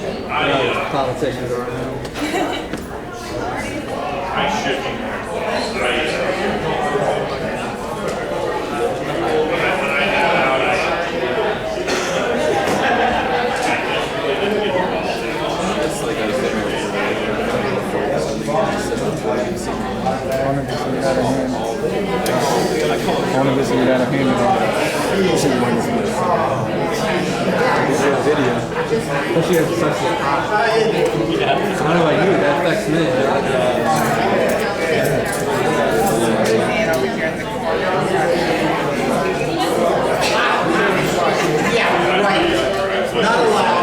Politicians are now. I should be. Video. Especially as such a hot. I don't know about you, that affects me. Yeah, right. Not allowed.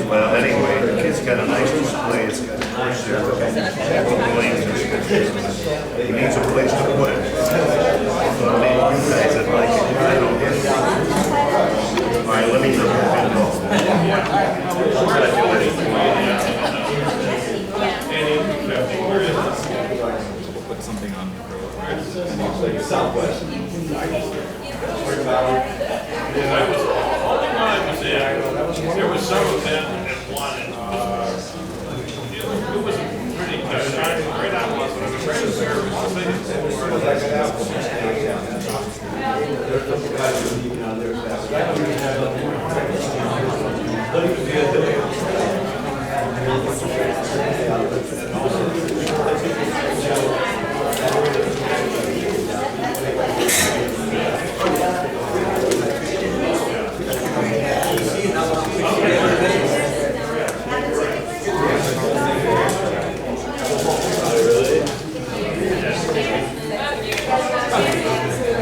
Well, anyway, the kid's got a nice display. It's got he needs a place to put it. So maybe you guys would like it. I don't get it. All right, let me look at it. We'll put something on Southwest. There was some event at one, it was pretty good. Right on was, but I'm afraid of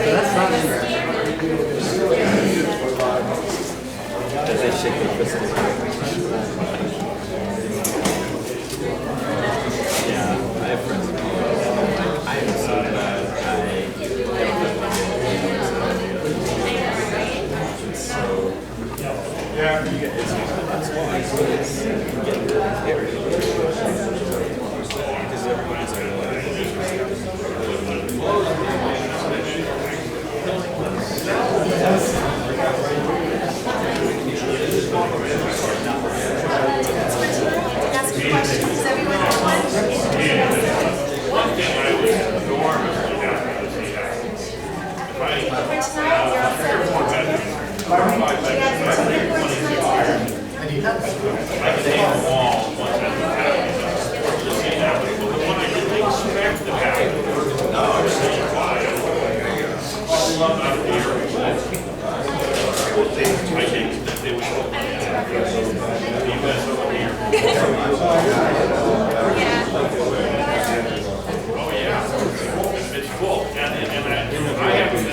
That's not for tonight? You're all set with your ticket? Do you have your ticket for tonight? It's full, and I haven't been there, but I've been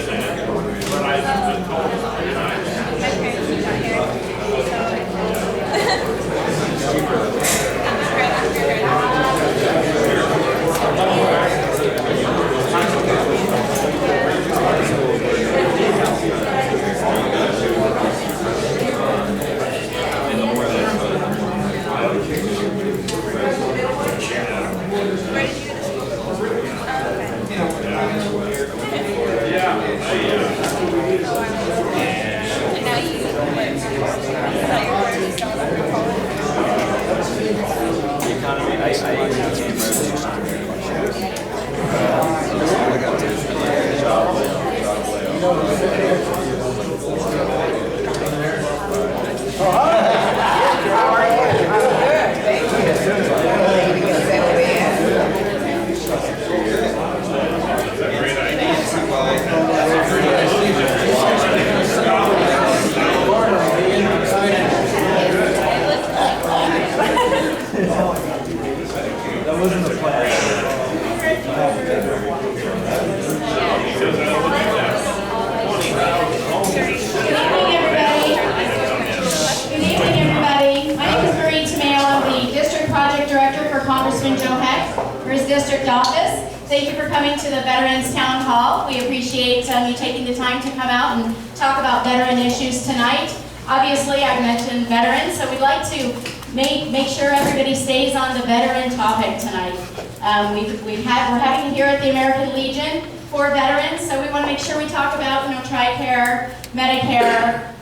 district office. Thank you for coming to the Veterans Town Hall. We appreciate you taking the time to come out and talk about veteran issues tonight. Obviously, I've mentioned veterans, so we'd like to make sure everybody stays on the veteran topic tonight. We're having it here at the American Legion for veterans, so we want to make sure we talk about, TRICARE, Medicare,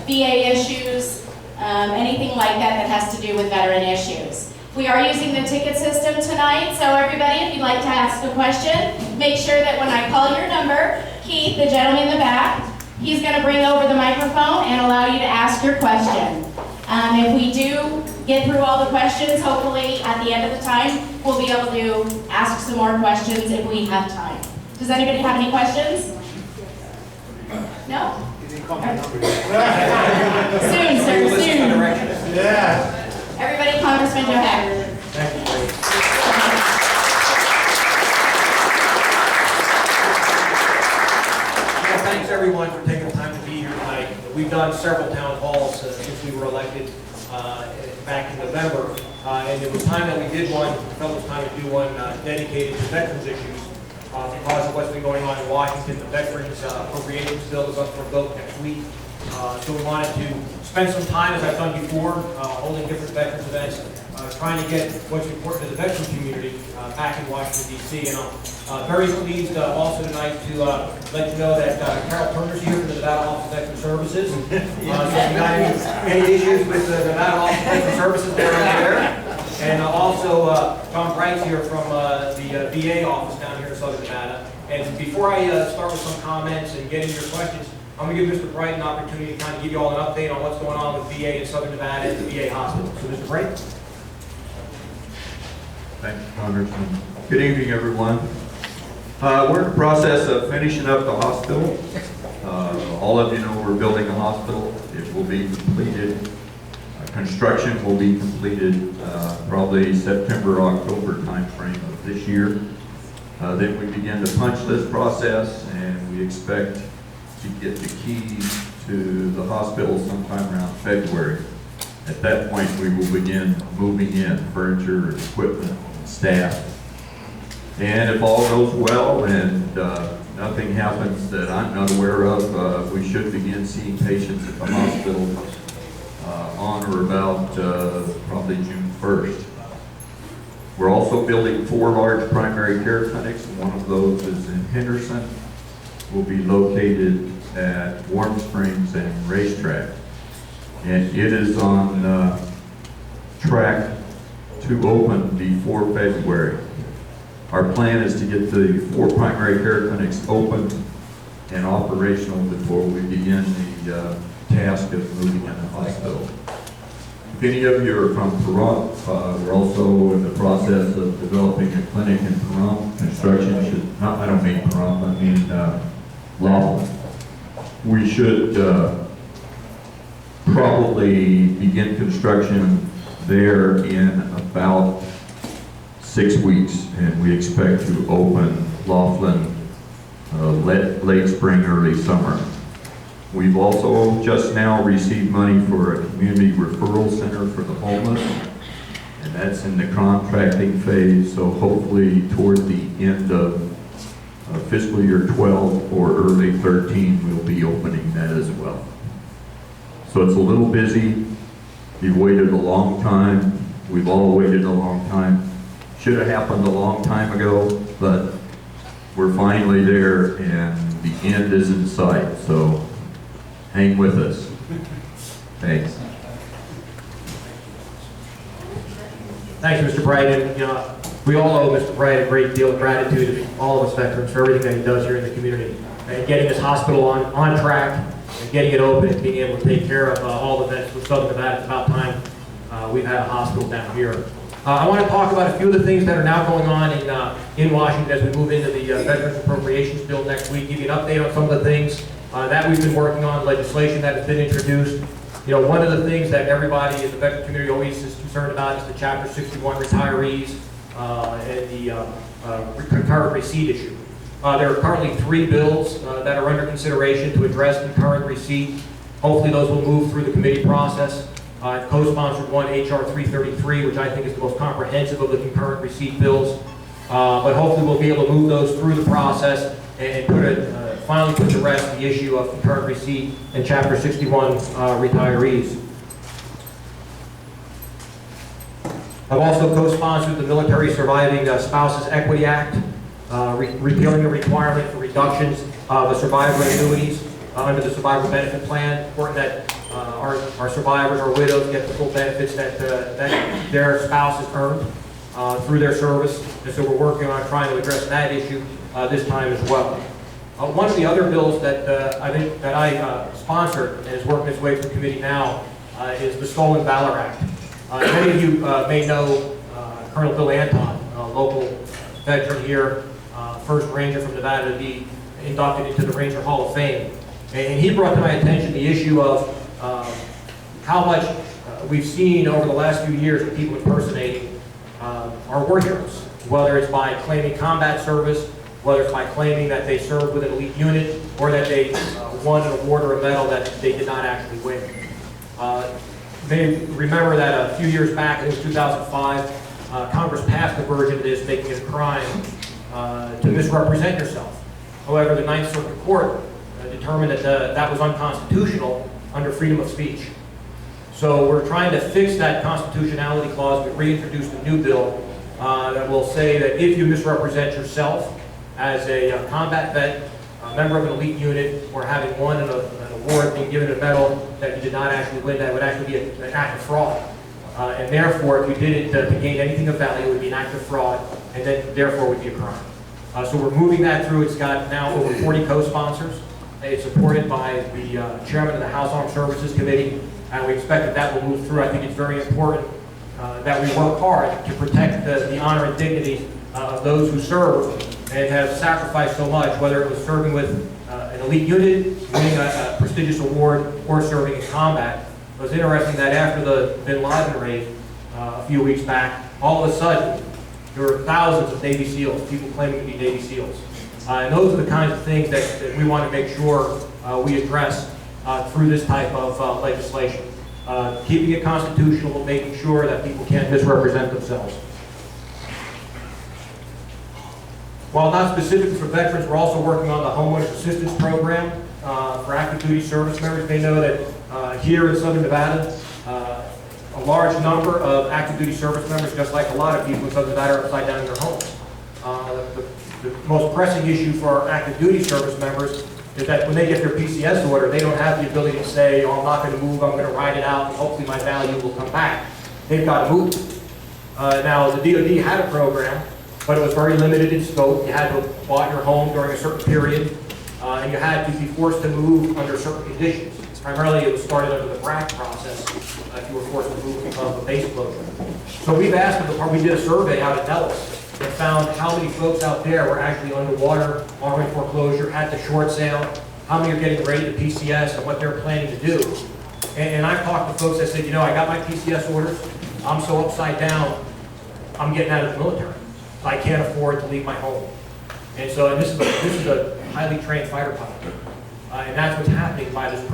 VA issues, anything like that that has to do with veteran issues. We are using the ticket system tonight, so everybody, if you'd like to ask a question, make sure that when I call your number, Keith, the gentleman in the back, he's going to bring over the microphone and allow you to ask your question. If we do get through all the questions, hopefully at the end of the time, we'll be able to ask some more questions if we have time. Does anybody have any questions? No? Soon, sir, soon. Yeah. Everybody, Congressman Joe Haggard. Thank you. Well, thanks everyone for taking the time to be here tonight. We've done several town halls since we were elected back in November, and it was time that we did one. We felt it was time to do one dedicated to veterans issues because of what's been going on in Washington. The Veterans Appropriations Bill is up for a vote next week. So we wanted to spend some time, as I've done before, holding different veterans events, trying to get what's important to the veteran community back in Washington, D.C. And I'm very pleased also tonight to let you know that Carol Turner's here from the Nevada Office of Veteran Services. So if you got any issues with the Nevada Office of Veteran Services, they're right there. And also John Bright's here from the VA office down here in Southern Nevada. And before I start with some comments and get into your questions, I'm going to give Mr. Bright an opportunity to kind of give you all an update on what's going on with VA in Southern Nevada and the VA hospital. So, Mr. Bright. Thank you, Congressman. Good evening, everyone. We're in the process of finishing up the hospital. All of you know we're building a hospital. It will be completed. Construction will be completed probably September, October timeframe of this year. Then we begin the punch list process, and we expect to get the keys to the hospital sometime around February. At that point, we will begin moving in furniture, equipment, and staff. And if all goes well and nothing happens that I'm not aware of, we should begin seeing patients at the hospital on or about probably June 1st. We're also building 4 large primary care clinics. One of those is in Henderson. Will be located at Warm Springs and Racetrack. And it is on track to open before February. Our plan is to get the 4 primary care clinics open and operational before we begin the task of moving in the hospital. If any of you are from Pahrump, we're also in the process of developing a clinic in Pahrump. Construction should, I don't mean Pahrump, I mean Laughlin. We should probably begin construction there in about 6 weeks, and we expect to open Laughlin late spring, early summer. We've also just now received money for a community referral center for the homeless, and that's in the contracting phase, so hopefully toward the end of fiscal year 12 or early 13, we'll be opening that as well. So it's a little busy. You've waited a long time. We've all waited a long time. Should have happened a long time ago, but we're finally there and the end is in sight, so hang with us. Thanks. Thank you, Mr. Bright. And, we all owe Mr. Bright a great deal of gratitude, all of us veterans, for everything that he does here in the community. And getting this hospital on track, and getting it open, and being able to take care of all the vets with Southern Nevada. It's about time we've had a hospital down here. I want to talk about a few of the things that are now going on in Washington as we move into the Veterans Appropriations Bill next week. Give you an update on some of the things that we've been working on, legislation that has been introduced. One of the things that everybody in the veteran community always is concerned about is the Chapter 61 retirees and the concurrent receipt issue. There are currently 3 bills that are under consideration to address concurrent receipt. Hopefully those will move through the committee process. I've co-sponsored one, HR 333, which I think is the most comprehensive of the concurrent receipt bills. But hopefully we'll be able to move those through the process and finally put to rest the issue of concurrent receipt and Chapter 61 retirees. I've also co-sponsored the Military Surviving Spouses Equity Act, repealing the requirement for reductions of the survivor annuities under the survivor benefit plan. Important that our survivors or widows get the full benefits that their spouses earned through their service. And so we're working on trying to address that issue this time as well. One of the other bills that I sponsored and is working its way through committee now is the Stolen Valor Act. Many of you may know Colonel Bill Anton, a local veteran here, first Ranger from Nevada to be inducted into the Ranger Hall of Fame. And he brought to my attention the issue of how much we've seen over the last few years of people impersonating our war heroes, whether it's by claiming combat service, whether it's by claiming that they served with an elite unit, or that they won an award or a medal that they did not actually win. You may remember that a few years back, it was 2005, Congress passed a version of this, making it a crime to misrepresent yourself. However, the Ninth Circuit Court determined that that was unconstitutional under freedom of speech. So we're trying to fix that constitutionality clause. We reintroduced a new bill that will say that if you misrepresent yourself as a combat vet, a member of an elite unit, or having won an award, being given a medal that you did not actually win, that would actually be an act of fraud. And therefore, if you did it to gain anything of value, it would be an act of fraud, and then therefore would be a crime. So we're moving that through. It's got now over 40 co-sponsors. It's supported by the chairman of the House Armed Services Committee, and we expect that that will move through. I think it's very important that we work hard to protect the honor and dignity of those who serve and have sacrificed so much, whether it was serving with an elite unit, winning a prestigious award, or serving in combat. It was interesting that after the Bin Laden raid a few weeks back, all of a sudden, there were thousands of Navy SEALs, people claiming to be Navy SEALs. And those are the kinds of things that we want to make sure we address through this type of legislation. Keeping it constitutional, but making sure that people can't misrepresent themselves. While not specifically for veterans, we're also working on the Homeowners Assistance Program for active duty service members. They know that here in Southern Nevada, a large number of active duty service members, just like a lot of people in Southern Nevada, are upside down in their homes. The most pressing issue for our active duty service members is that when they get their PCS order, they don't have the ability to say, oh, I'm not going to move, I'm going to ride it out, and hopefully my value will come back. They've got to move. Now, the DOD had a program, but it was very limited in scope. You had to have bought your home during a certain period. and you had to be forced to move under certain conditions. Primarily, it was started under the BRAC process, if you were forced to move because of a base closure. So we've asked the department, we did a survey out at Nellis, and found how many folks out there were actually underwater, are in foreclosure, had the short sale, how many are getting ready to PCS, and what they're planning to do. And I've talked to folks that said, you know, I got my PCS orders, I'm so upside down, I'm getting out of the military. I can't afford to leave my home. And so, and this is a highly trained fighter pilot. And that's what's happening by this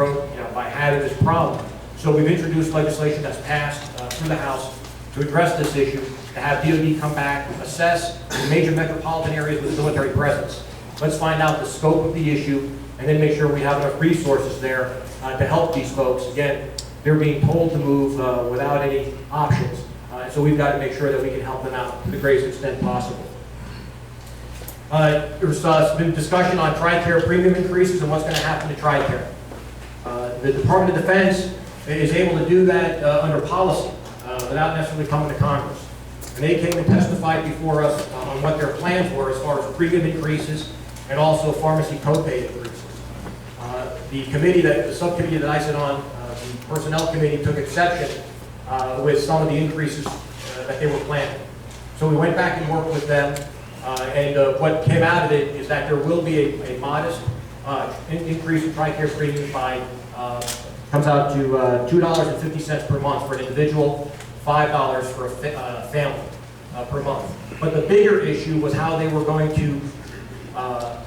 by having this problem. So we've introduced legislation that's passed through the House to address this issue, to have DoD come back, assess the major metropolitan areas with military presence. Let's find out the scope of the issue, and then make sure we have enough resources there to help these folks. Again, they're being told to move without any options. So we've got to make sure that we can help them out to the greatest extent possible. There's been discussion on TRICARE premium increases and what's going to happen to TRICARE. The Department of Defense is able to do that under policy without necessarily coming to Congress. And they came and testified before us on what their plans were as far as premium increases and also pharmacy copay increases. The subcommittee that I sit on, the Personnel Committee, took exception with some of the increases that they were planning. So we went back and worked with them, and what came out of it is that there will be a modest increase in TRICARE premium by, comes out to $2.50 per month for an individual, $5 for a family per month. But the bigger issue was how they were going to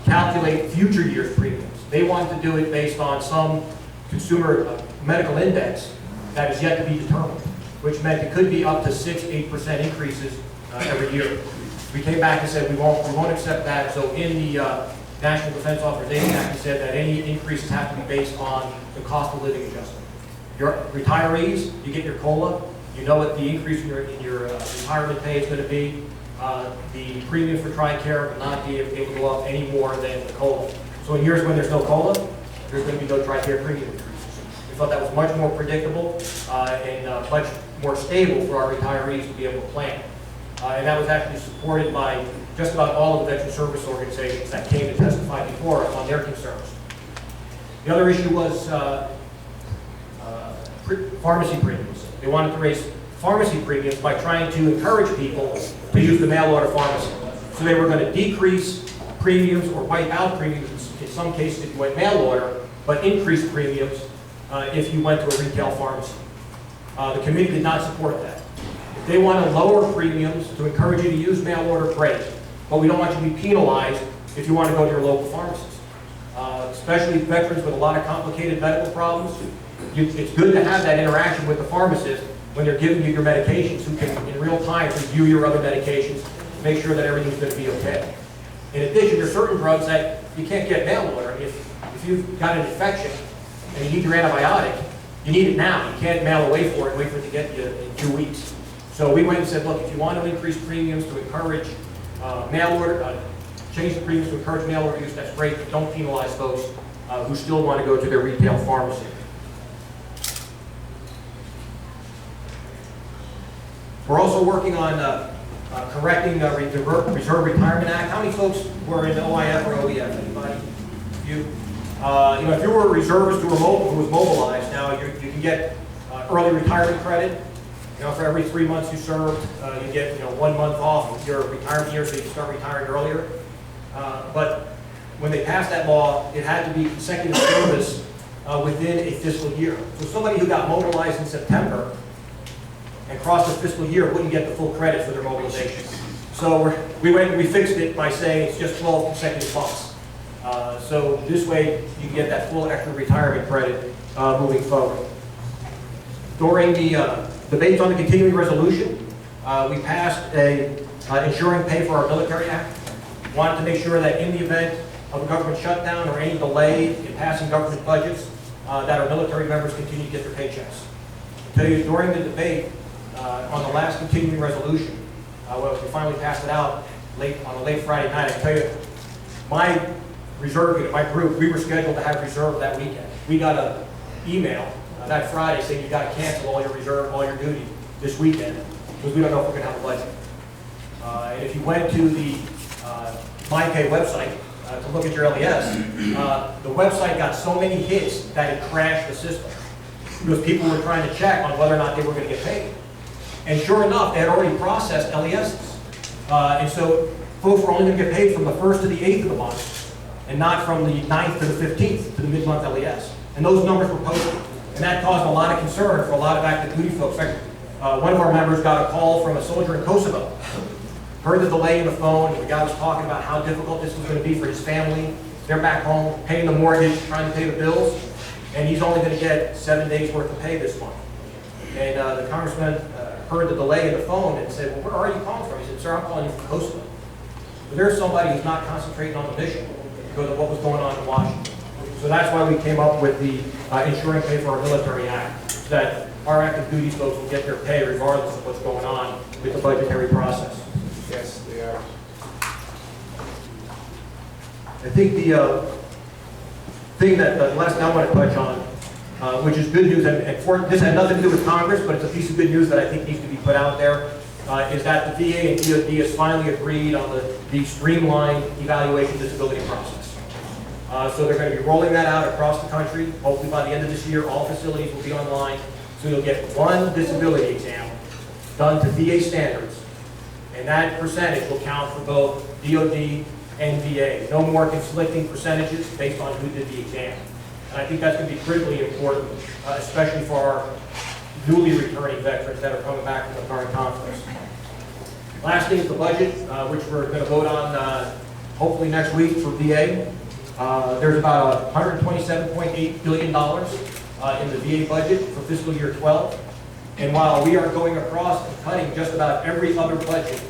calculate future years' premiums. They wanted to do it based on some consumer medical index that is yet to be determined, which meant it could be up to 6-8% increases every year. We came back and said we won't accept that. So in the National Defense Authorization Act, we said that any increases have to be based on the cost of living adjustment. Your retirees, you get your COLA, you know what the increase in your retirement pay is going to be. The premium for TRICARE will not be able to go up any more than the COLA. So in years when there's no COLA, there's going to be no TRICARE premium increases. We thought that was much more predictable and much more stable for our retirees to be able to plan. And that was actually supported by just about all of the veteran service organizations that came to testify before us on their concerns. The other issue was pharmacy premiums. They wanted to raise pharmacy premiums by trying to encourage people to use the mail order pharmacy. So they were going to decrease premiums or wipe out premiums in some cases if you went mail order, but increase premiums if you went to a retail pharmacy. The committee did not support that. If they want to lower premiums to encourage you to use mail order, great. But we don't want you to be penalized if you want to go to your local pharmacist. Especially veterans with a lot of complicated medical problems. It's good to have that interaction with the pharmacist when they're giving you your medications, who can in real time review your other medications, make sure that everything's going to be okay. In addition, there are certain drugs that you can't get mail order. If you've got an infection and you need your antibiotic, you need it now. You can't mail away for it and wait for it to get you in 2 weeks. So we went and said, look, if you want to increase premiums to encourage mail order, change the premiums to encourage mail order use, that's great, but don't penalize those who still want to go to their retail pharmacy. We're also working on correcting the Reserve Retirement Act. How many folks were in OIF or OEF? Anybody? You? If you were a reservist who was mobilized, now you can get early retirement credit. For every 3 months you served, you get 1 month off your retirement year, so you can start retiring earlier. But when they passed that law, it had to be consecutive service within a fiscal year. So somebody who got mobilized in September and crossed the fiscal year wouldn't get the full credit for their mobilization. So we fixed it by saying it's just 12 consecutive months. So this way you can get that full extra retirement credit moving forward. During the debates on the continuing resolution, we passed a Ensuring Pay for Our Military Act. Wanted to make sure that in the event of a government shutdown or any delay in passing government budgets, that our military members continue to get their paychecks. I tell you, during the debate on the last continuing resolution, when we finally passed it out on a late Friday night, I tell you, my reserve unit, my group, we were scheduled to have reserve that weekend. We got an email that Friday saying you got to cancel all your reserve, all your duty this weekend because we don't know if we're going to have a budget. And if you went to the MyPay website, to look at your LES, the website got so many hits that it crashed the system because people were trying to check on whether or not they were going to get paid. And sure enough, they had already processed LESs. And so folks were only going to get paid from the 1st to the 8th of the month and not from the 9th to the 15th to the mid-month LES. And those numbers were posted. And that caused a lot of concern for a lot of active duty folks. In fact, one of our members got a call from a soldier in Kosovo. Heard the delay in the phone, and the guy was talking about how difficult this was going to be for his family. They're back home, paying the mortgage, trying to pay the bills, and he's only going to get 7 days worth of pay this month. And the congressman heard the delay in the phone and said, well, where are you calling from? He said, sir, I'm calling you from Kosovo. But there's somebody who's not concentrating on the mission because of what was going on in Washington. So that's why we came up with the Ensuring Pay for Our Military Act, so that our active duty folks will get their pay regardless of what's going on with the budgetary process. Yes, they are. I think the thing that the last thing I want to touch on, which is good news, and this had nothing to do with Congress, but it's a piece of good news that I think needs to be put out there, is that the VA and DoD has finally agreed on the streamlined evaluation disability process. So they're going to be rolling that out across the country. Hopefully by the end of this year, all facilities will be online. So you'll get one disability exam done to VA standards, and that percentage will count for both DoD and VA. No more conflicting percentages based on who did the exam. And I think that's going to be critically important, especially for our newly returning veterans that are coming back from the current conflicts. Last thing is the budget, which we're going to vote on hopefully next week for VA. There's about $127.8 billion in the VA budget for fiscal year 12. And while we are going across and cutting just about every other budget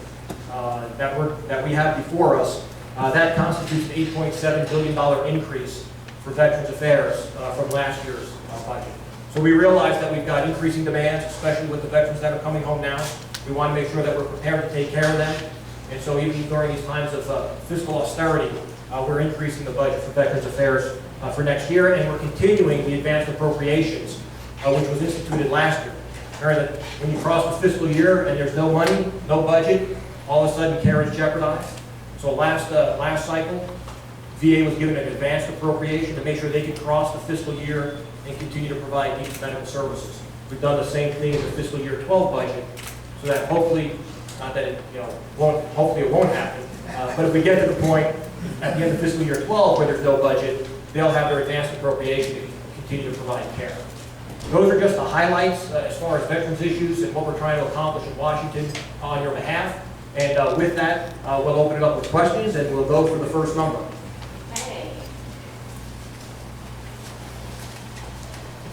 that we have before us, that constitutes an $8.7 billion increase for Veterans Affairs from last year's budget. So we realize that we've got increasing demands, especially with the veterans that are coming home now. We want to make sure that we're prepared to take care of them. And so even during these times of fiscal austerity, we're increasing the budget for Veterans Affairs for next year, and we're continuing the advanced appropriations, which was instituted last year. Remember that when you cross the fiscal year and there's no money, no budget, all of a sudden care is jeopardized. So last cycle, VA was given an advanced appropriation to make sure they could cross the fiscal year and continue to provide needs medical services. We've done the same thing in the fiscal year 12 budget, so that hopefully, not that it hopefully it won't happen, but if we get to the point at the end of fiscal year 12 where there's no budget, they'll have their advanced appropriation to continue to provide care. Those are just the highlights as far as veterans issues and what we're trying to accomplish in Washington on your behalf. And with that, we'll open it up with questions, and we'll go for the first number. Okay.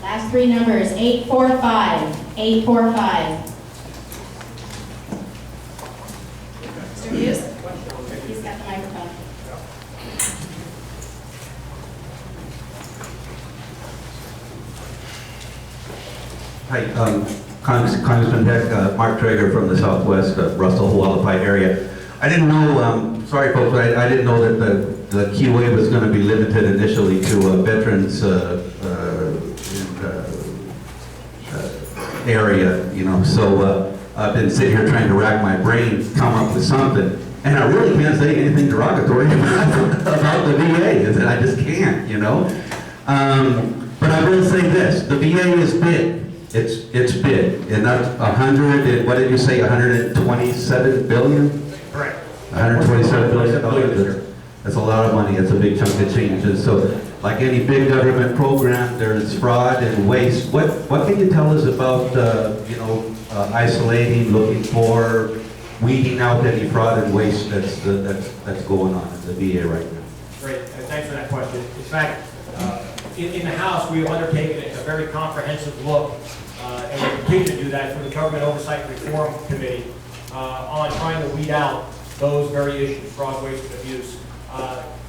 Last three numbers, 845. 845. Mr. Hughes? He's got the microphone. Hi, Congressman Heck, Mark Traeger from the Southwest Russell Hualapai area. I didn't know, sorry folks, but I didn't know that the QA was going to be limited initially to veterans area, you know. So I've been sitting here trying to rack my brain, come up with something, and I really can't say anything derogatory about the VA. I just can't, you know. But I will say this: the VA is big. It's big, and that's 100. What did you say? 127 billion. Correct. 127 billion dollars. That's a lot of money. It's a big chunk of change. And so, like any big government program, there's fraud and waste. What can you tell us about isolating, looking for, weeding out any fraud and waste that's going on in the VA right now? Great. Thanks for that question. In fact, in the House, we have undertaken a very comprehensive look, and we continue to do that for the Government Oversight Reform Committee on trying to weed out those very issues, fraud, waste, and abuse,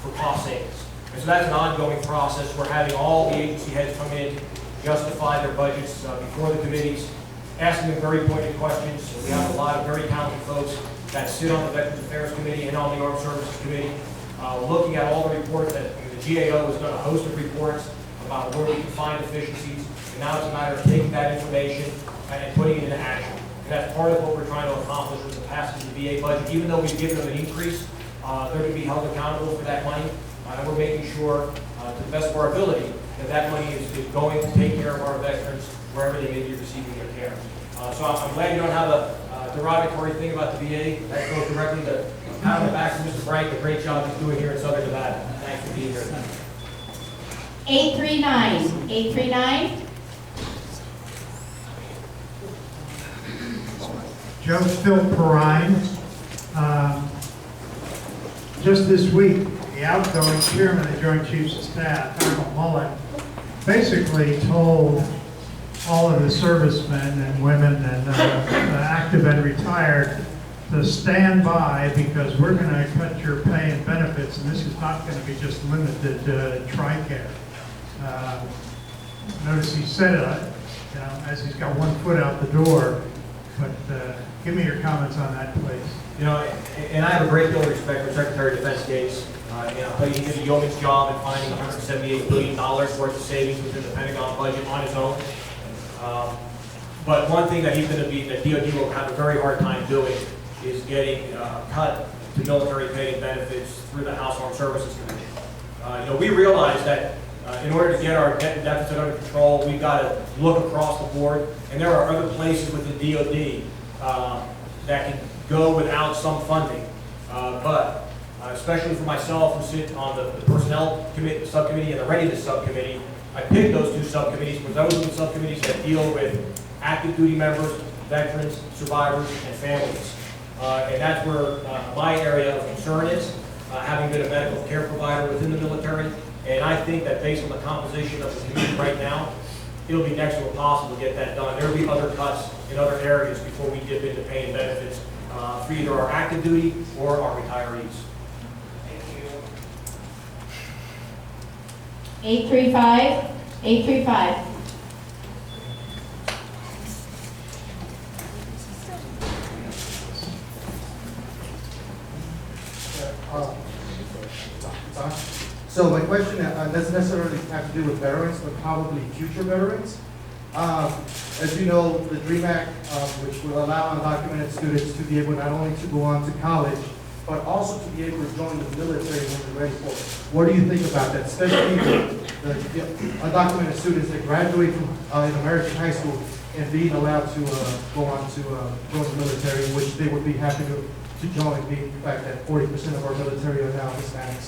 for cost savings. And so that's an ongoing process. We're having all the agency heads come in, justify their budgets before the committees, asking them very pointed questions. So we have a lot of very talented folks that sit on the Veterans Affairs Committee and on the Armed Services Committee, looking at all the reports that the GAO has done a host of reports about where we can find efficiencies, and now it's a matter of taking that information and putting it into action. And that's part of what we're trying to accomplish with the passage of the VA budget. Even though we've given them an increase, they're going to be held accountable for that money. And we're making sure, to the best of our ability, that that money is going to take care of our veterans wherever they may be receiving their care. So I'm glad you don't have a derogatory thing about the VA. That goes directly to a pat on the back to Mr. Frank, the great job he's doing here in Southern Nevada. Thanks for being here tonight. 839. 839. Joe Phil Perrine. Just this week, the outgoing chairman of the Joint Chiefs of Staff, Admiral Mullen, basically told all of the servicemen and women and active and retired to stand by because we're going to cut your pay and benefits, and this is not going to be just limited to TRICARE. Notice he said it, as he's got one foot out the door, but give me your comments on that, please. You know, and I have a great deal of respect for Secretary of Defense Gates. But he did a yeoman's job in finding $178 billion worth of savings within the Pentagon budget on his own. But one thing that that DOD will have a very hard time doing is getting cut to military pay and benefits through the House Armed Services Committee. We realize that in order to get our debt and deficit under control, we've got to look across the board, and there are other places within DOD that can go without some funding. But especially for myself, who sit on the Personnel Subcommittee and the Readiness Subcommittee, I picked those two subcommittees because those are the subcommittees that deal with active duty members, veterans, survivors, and families. And that's where my area of concern is, having been a medical care provider within the military. And I think that based on the composition of the committee right now, it'll be next to impossible to get that done. There will be other cuts in other areas before we dip into pay and benefits for either our active duty or our retirees. 835. 835. So my question doesn't necessarily have to do with veterans, but probably future veterans. As you know, the DREAM Act, which will allow undocumented students to be able not only to go on to college, but also to be able to join the military when they're ready for it. What do you think about that, especially the undocumented students that graduate from an American high school and being allowed to go on to join the military, which they would be happy to join, being the fact that 40% of our military are now Hispanic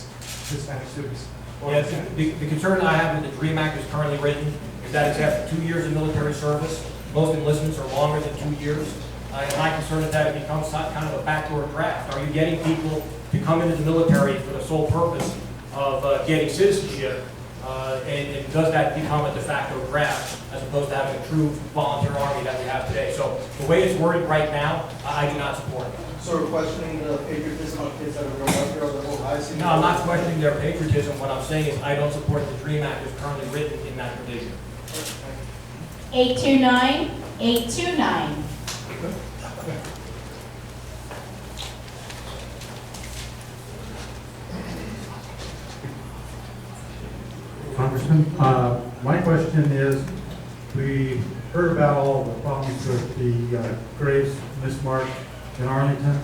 students. Yes, the concern I have with the DREAM Act is currently written is that it's after 2 years of military service. Most enlistments are longer than 2 years. And my concern is that it becomes kind of a backdoor draft. Are you getting people to come into the military for the sole purpose of getting citizenship? And does that become a de facto draft as opposed to having a true volunteer army that we have today? So the way it's worded right now, I do not support it. So we're questioning the patriotism of kids that are real up here on the whole high school? No, I'm not questioning their patriotism. What I'm saying is I don't support the DREAM Act as currently written in that provision. 829. 829. Congressman, my question is, we heard about all the problems with the graves mismarked in Arlington,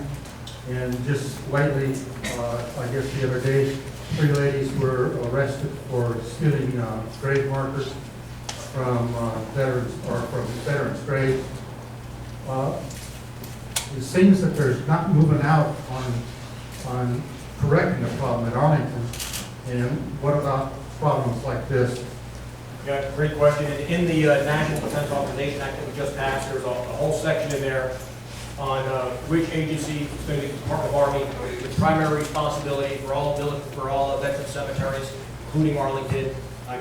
and just lately, I guess the other day, 3 ladies were arrested for stealing grave markers from veterans' graves. It seems that there's not moving out on correcting the problem at Arlington, and what about problems like this? Yeah, great question. In the National Defense Authorization Act that we just passed, there's a whole section in there on which agency is going to be the Department of Army with primary responsibility for all veteran cemeteries, including Arlington,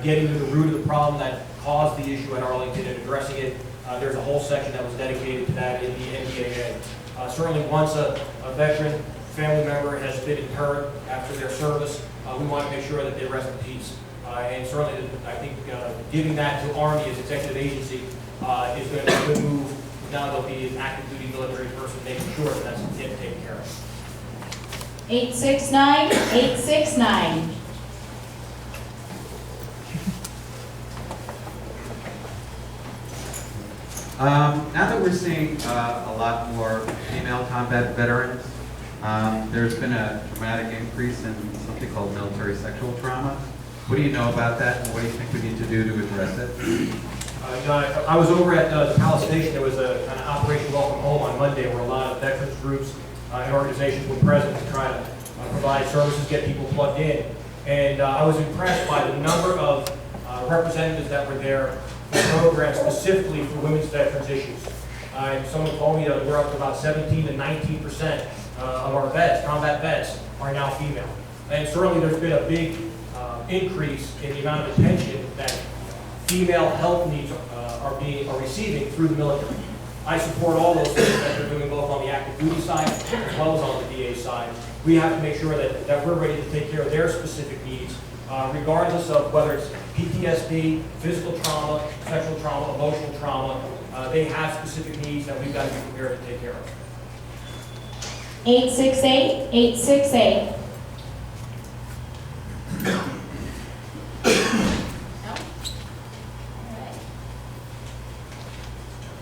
getting to the root of the problem that caused the issue at Arlington and addressing it. There's a whole section that was dedicated to that in the NDAA. Certainly once a veteran family member has been interred after their service, we want to make sure that they rest in peace. And certainly, I think giving that to Army as executive agency is going to be a good move. Now there'll be an active duty military person making sure that that's getting taken care of. 869. 869. Now that we're seeing a lot more female combat veterans, There's been a dramatic increase in something called military sexual trauma. What do you know about that, and what do you think we need to do to address it? I was over at the Palace Station. There was a kind of Operation Welcome Home on Monday where a lot of veterans groups and organizations were present to try to provide services, get people plugged in. And I was impressed by the number of representatives that were there for programs specifically for women's veterans issues. And someone told me that we're up to about 17 to 19% of our vets, combat vets, are now female. And certainly there's been a big increase in the amount of attention that female health needs are receiving through the military. I support all those things that they're doing both on the active duty side as well as on the VA side. We have to make sure that we're ready to take care of their specific needs, regardless of whether it's PTSD, physical trauma, sexual trauma, emotional trauma. They have specific needs that we've got to be prepared to take care of. 868-868.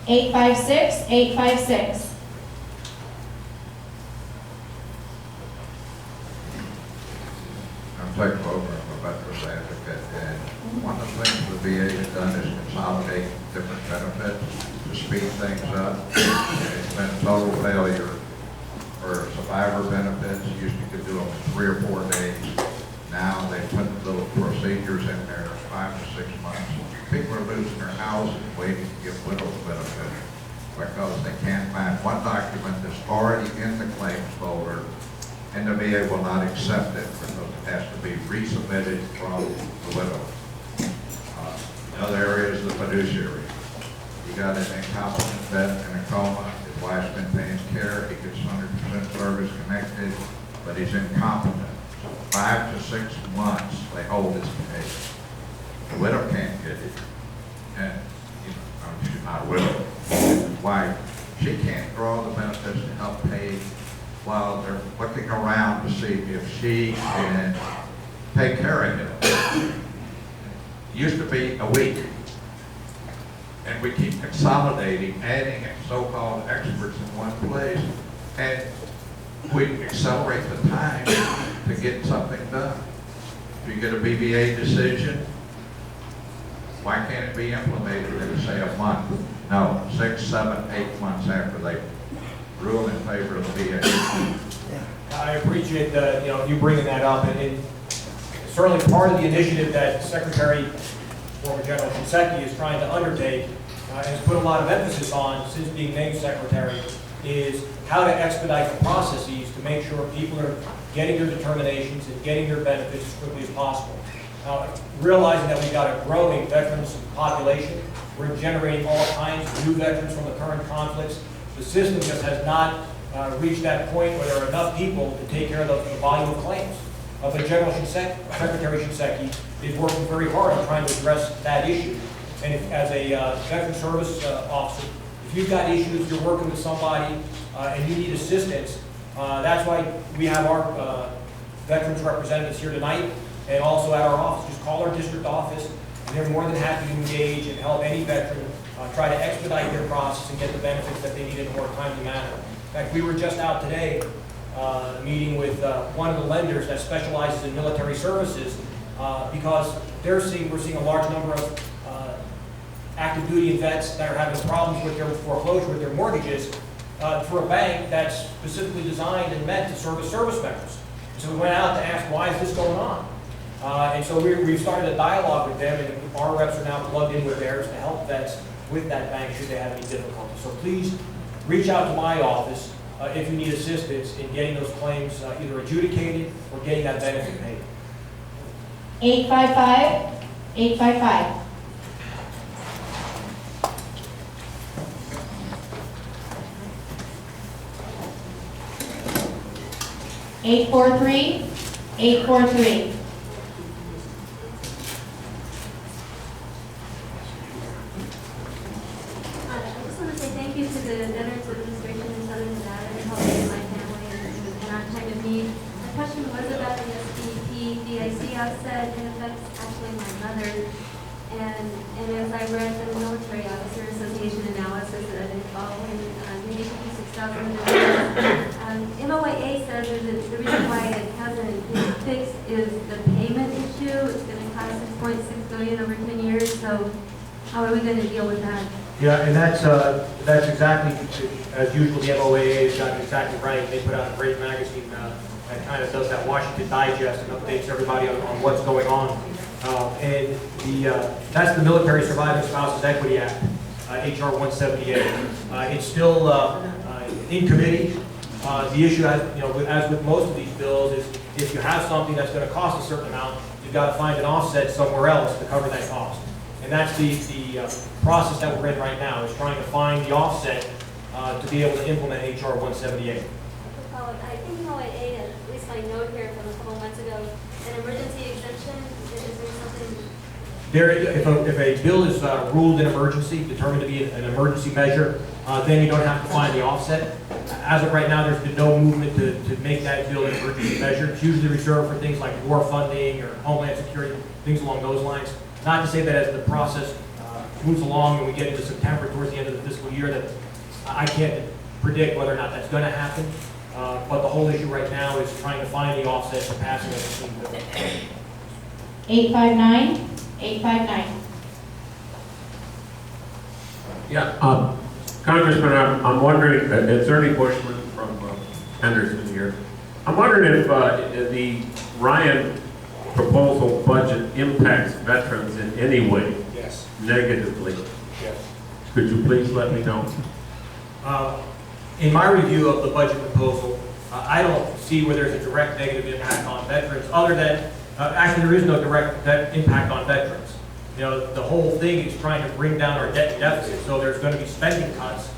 856-856. I'm Blake Rover, I'm a veterans advocate, and one of the things the VA has done is consolidate different benefits to speed things up. And it's been a total failure for survivor benefits. Used to could do them in 3 or 4 days. Now they put little procedures in there, 5 to 6 months. People are losing their houses waiting to get widow's benefit because they can't find one document that's already in the claims folder, and the VA will not accept it because it has to be resubmitted from the widow. Another area is the fiduciary. You got an incompetent vet in a coma, his wife's been paying care, he gets 100% service connected, but he's incompetent. So 5 to 6 months they hold his case. The widow can't get it, and she's not a widow. His wife, she can't draw the benefits to help pay while they're looking around to see if she can take care of him. It used to be a week, and we keep consolidating, adding so-called experts in one place, and we accelerate the time to get something done. If you get a BVA decision, why can't it be implemented in, say, a month? No, 6, 7, 8 months after they rule in favor of the VA. I appreciate you bringing that up, and certainly part of the initiative that Secretary, former General Shinseki, is trying to undertake and has put a lot of emphasis on since being named Secretary is how to expedite the processes to make sure people are getting their determinations and getting their benefits as quickly as possible. Realizing that we've got a growing veterans population, we're generating all kinds of new veterans from the current conflicts. The system just has not reached that point where there are enough people to take care of the volume of claims. But General Shinseki, Secretary Shinseki is working very hard on trying to address that issue. And as a veteran service officer, if you've got issues, you're working with somebody and you need assistance, that's why we have our veterans representatives here tonight and also at our office. Just call our district office, and they're more than happy to engage and help any veteran try to expedite their process and get the benefits that they need in a more timely manner. In fact, we were just out today meeting with one of the lenders that specializes in military services because we're seeing a large number of active duty vets that are having problems with their foreclosure with their mortgages for a bank that's specifically designed and meant to service members. So we went out to ask, why is this going on? And so we've started a dialogue with them, and our reps are now plugged in with theirs to help vets with that bank should they have any difficulty. So please reach out to my office if you need assistance in getting those claims either adjudicated or getting that benefit paid. 855-855. Eight 843. Thank you to the Veterans Administration in Southern Nevada for helping my family in our time of need. My question was about the SBP DIC offset. It affects actually my mother. And as I read the Military Officer Association analysis that I've been following, maybe $56,000. MOIA says says the reason why it hasn't been fixed is the payment issue. It's going to cost $6.6 billion over 10 years. So how are we going to deal with that? Yeah, and that's exactly, as usual, the MOAA has got it exactly right. They put out a great magazine that kind of does that Washington Digest and updates everybody on what's going on. And that's the Military Surviving Spouses Equity Act, HR 178. It's still in committee. The issue, as with most of these bills, is if you have something that's going to cost a certain amount, you've got to find an offset somewhere else to cover that cost. And that's the process that we're in right now, is trying to find the offset to be able to implement HR 178. I think how it ate, at least my note here from a couple months ago, an emergency exemption. Is there something? If a bill is ruled an emergency, determined to be an emergency measure, then you don't have to find the offset. As of right now, there's been no movement to make that bill an emergency measure. It's usually reserved for things like war funding or homeland security, things along those lines. Not to say that as the process moves along and we get into September towards the end of the fiscal year that I can't predict whether or not that's going to happen. But the whole issue right now is trying to find the offset for passing it. 859, 859. Yeah, Congressman, I'm wondering, it's Ernie Bushman from Henderson here. I'm wondering if the Ryan proposal budget impacts veterans in any way? Yes. Negatively? Yes. Could you please let me know? In my review of the budget proposal, I don't see where there's a direct negative impact on veterans, other than, actually there is no direct impact on veterans. You know, the whole thing is trying to bring down our debt deficit, so there's going to be spending cuts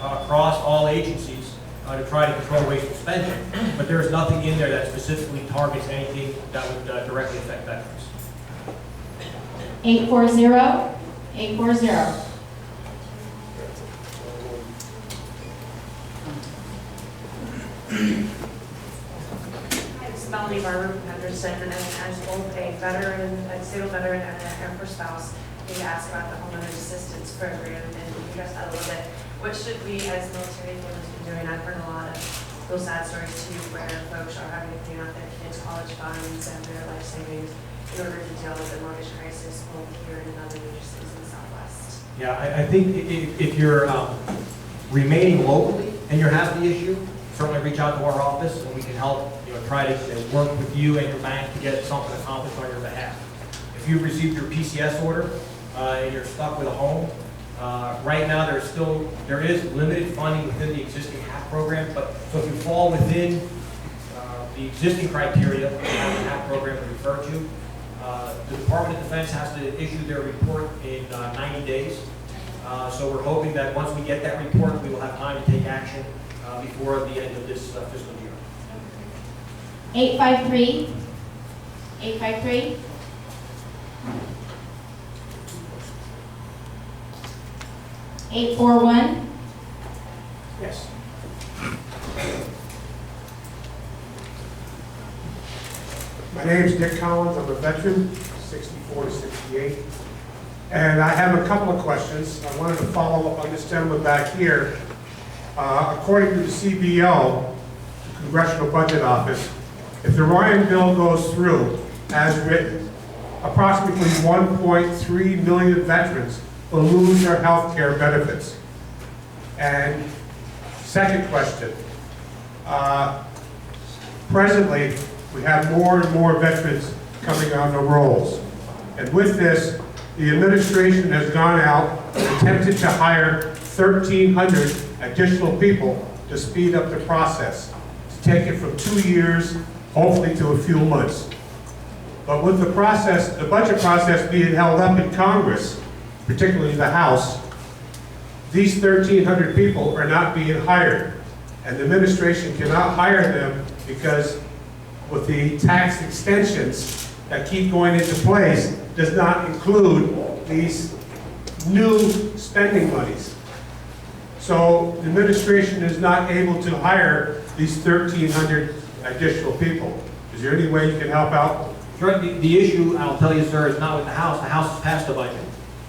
across all agencies to try to control wasteful spending. But there's nothing in there that specifically targets anything that would directly affect veterans. 840, 840. It's Melanie Barber from Henderson, and as both a veteran, a disabled veteran, and an Air Force spouse, we asked about the homeowner assistance program, and we addressed that a little bit. What should we, as military families, be doing? I've heard a lot of those sad stories too, where folks are having to pay out their kids' college funds and their life savings in order to deal with the mortgage crisis, both here and in other major cities in the Southwest. Yeah, I think if you're remaining locally and you're having the issue, certainly reach out to our office and we can help, try to work with you and your bank to get something accomplished on your behalf. If you've received your PCS order and you're stuck with a home, right now there is limited funding within the existing HAP program, but so if you fall within the existing criteria of the HAP program to refer to, the Department of Defense has to issue their report in 90 days. So we're hoping that once we get that report, we will have time to take action before the end of this fiscal year. 853, 853. Eight, 841. Yes. My name is Dick Collins. I'm a veteran, 64 to 68. And I have a couple of questions. I wanted to follow up on this gentleman back here. According to the CBO, the Congressional Budget Office, if the Ryan bill goes through as written, approximately 1.3 million veterans will lose their health care benefits. And second question, presently we have more and more veterans coming on the rolls. And with this, the administration has gone out and attempted to hire 1,300 additional people to speed up the process, to take it from 2 years, hopefully to a few months. But with the process, the budget process being held up in Congress, particularly the House, these 1,300 people are not being hired. And the administration cannot hire them because with the tax extensions that keep going into place, does not include these new spending monies. So the administration is not able to hire these 1,300 additional people. Is there any way you can help out? Sure. The issue, I'll tell you, sir, is not with the House. The House has passed the budget.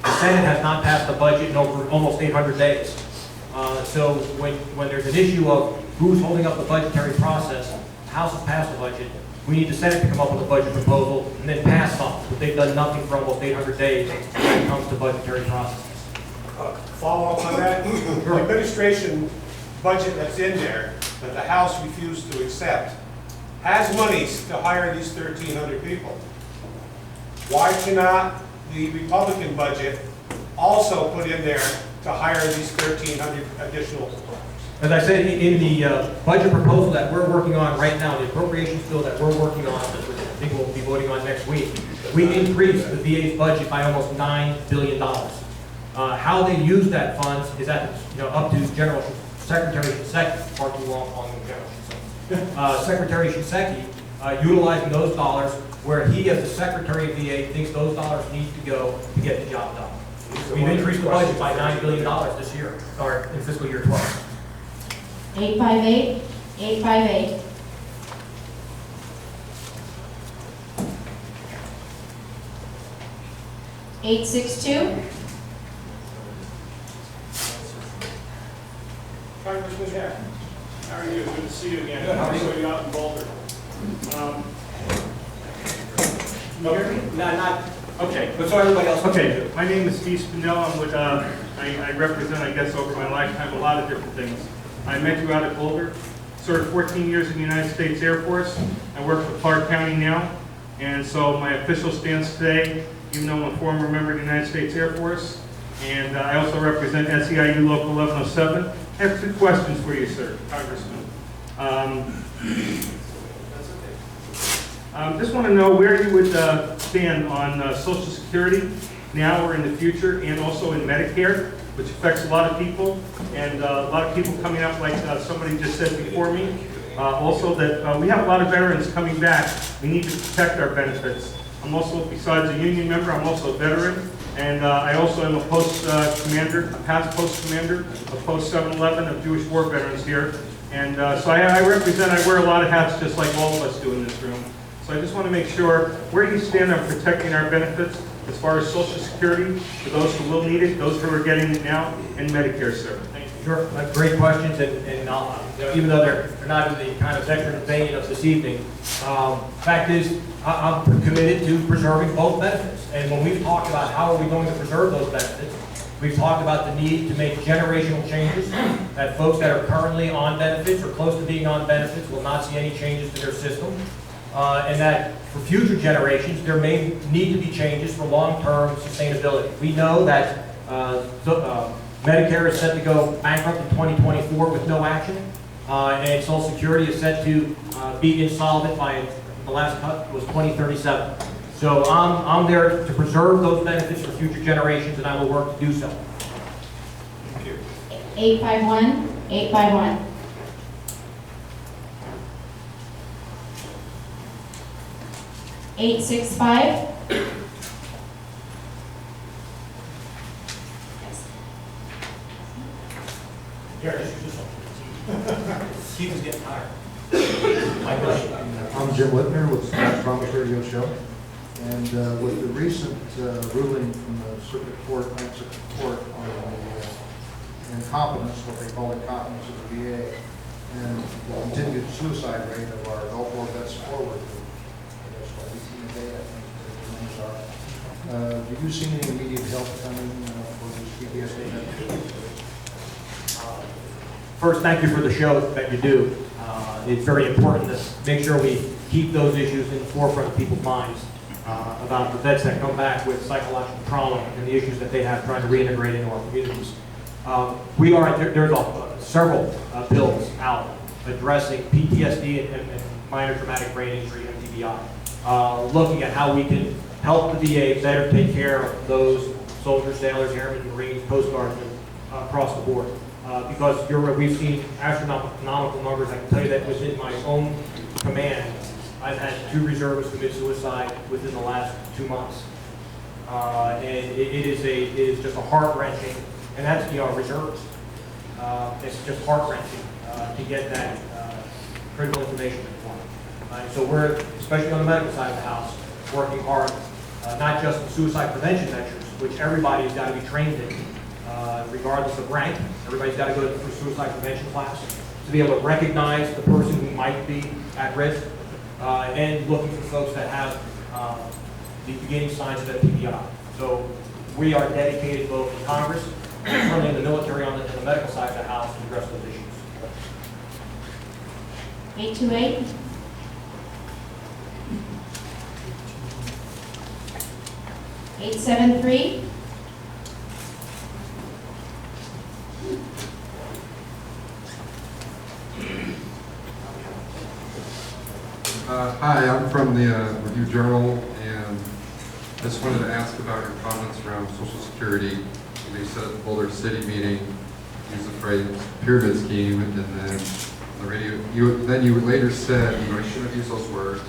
The Senate has not passed the budget in over almost 800 days. So when there's an issue of who's holding up the budgetary process, House has passed the budget, we need the Senate to come up with a budget proposal and then pass something, but they've done nothing for almost 800 days when it comes to budgetary processes. Follow up on that, the administration budget that's in there, that the House refused to accept, has monies to hire these 1,300 people. Why cannot the Republican budget also put in there to hire these 1,300 additional? As I said, in the budget proposal that we're working on right now, the appropriations bill that we're working on, that I think we'll be voting on next week, we increased the VA's budget by almost $9 billion. How they use that funds is up to General Secretary Shinseki, far too long on the General Shinseki. Secretary Shinseki utilizing those dollars where he, as the Secretary of VA, thinks those dollars need to go to get the job done. We've increased the budget by $9 billion this year, or in fiscal year 12. 858, 858. $862. Congressman Heck, how are you? Good to see you again. Good, how are you? So you out in Boulder. Not, okay, but so everybody else. Okay, my name is Steve Spindell. I'm with, I represent, I guess, over my lifetime, a lot of different things. I met you out at Boulder, served 14 years in the United States Air Force. I work for Clark County now, and so my official stance today, even though I'm a former member of the United States Air Force, and I also represent SEIU Local 1107. I have 2 questions for you, sir, Congressman. Just want to know where you would stand on Social Security now or in the future, and also in Medicare, which affects a lot of people, and a lot of people coming up, like somebody just said before me. Also that we have a lot of veterans coming back. We need to protect our benefits. I'm also, besides a union member, I'm also a veteran, and I also am a post commander, a past post commander of Post 711 of Jewish War Veterans here. And so I represent, I wear a lot of hats just like all of us do in this room. So I just want to make sure where you stand on protecting our benefits as far as Social Security for those who will need it, those who are getting it now, and Medicare, sir. Thank you. Sure, great questions, and even though they're not in the kind of veteran vein of this evening, fact is, I'm committed to preserving both benefits. And when we've talked about how are we going to preserve those benefits, we've talked about the need to make generational changes, that folks that are currently on benefits or close to being on benefits will not see any changes to their system, and that for future generations, there may need to be changes for long-term sustainability. We know that Medicare is set to go bankrupt in 2024 with no action, and Social Security is set to be insolvent by, the last cut was 2037. So I'm there to preserve those benefits for future generations, and I will work to do so. Thank you. 851, 851. $865. Here, just use this one. Steve is getting tired. I'm Jim Whitner with Scotch Promise Radio Show. And with the recent ruling from the Circuit Court, Ninth Circuit Court on the incompetence, what they call incompetence of the VA, and the continued suicide rate of our Gulf War vets forward, I guess, what, 18 a day, I think the numbers are. Do you see any immediate help coming for these PTSD vets? First, thank you for the show that you do. It's very important to make sure we keep those issues in the forefront of people's minds about the vets that come back with psychological trauma and the issues that they have trying to reintegrate into our communities. There's several bills out addressing PTSD and minor traumatic brain injury, MTBI, looking at how we can help the VA better take care of those soldiers, sailors, airmen, Marines, Coast Guardsmen across the board. Because we've seen astronomical numbers. I can tell you that within my own command, I've had 2 reservists commit suicide within the last 2 months. And it is just a heart-wrenching, and that's reserves. It's just heart-wrenching to get that critical information informed. So we're, especially on the medical side of the house, working hard, not just in suicide prevention measures, which everybody's got to be trained in. Regardless of rank, everybody's got to go through suicide prevention class to be able to recognize the person who might be at risk, and looking for folks that have the beginning signs of a PPI. So we are dedicated both in Congress and certainly in the military on the medical side of the house to address those issues. 828. (873) Hi, I'm from the Review Journal, and I just wanted to ask about your comments around Social Security. You said at the Boulder City meeting, use the phrase pyramid scheme, and then on the radio, you later said, I shouldn't have used those words.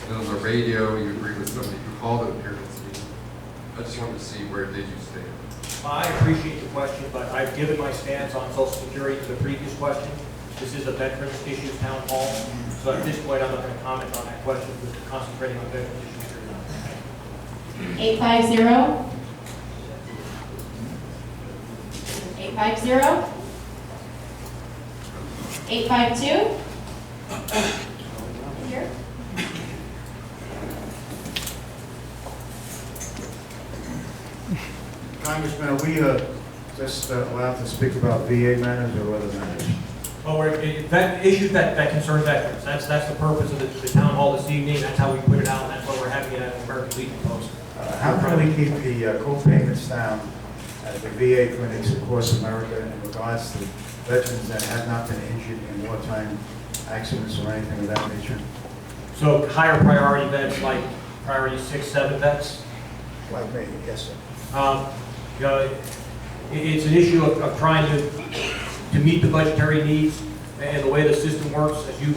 And on the radio, you agreed with somebody who called it a pyramid scheme. I just wanted to see where did you stand. I appreciate the question, but I've given my stance on Social Security to the previous question. This is a Veterans Issues Town Hall, so at this point, I'm not going to comment on that question, but concentrating on Veterans Issues. 850. 850. 852. Here. Congressman, are we just allowed to speak about VA matters or other matters? Well, issues that concern veterans. That's the purpose of the town hall this evening. That's how we put it out, and that's why we're having it at the American Legion Post. How can we keep the co-payments down at the VA clinics across America in regards to veterans that have not been injured in wartime accidents or anything of that nature? So higher priority vets, like priority 6, 7 vets? Like me, yes, sir. It's an issue of trying to meet the budgetary needs and the way the system works, as you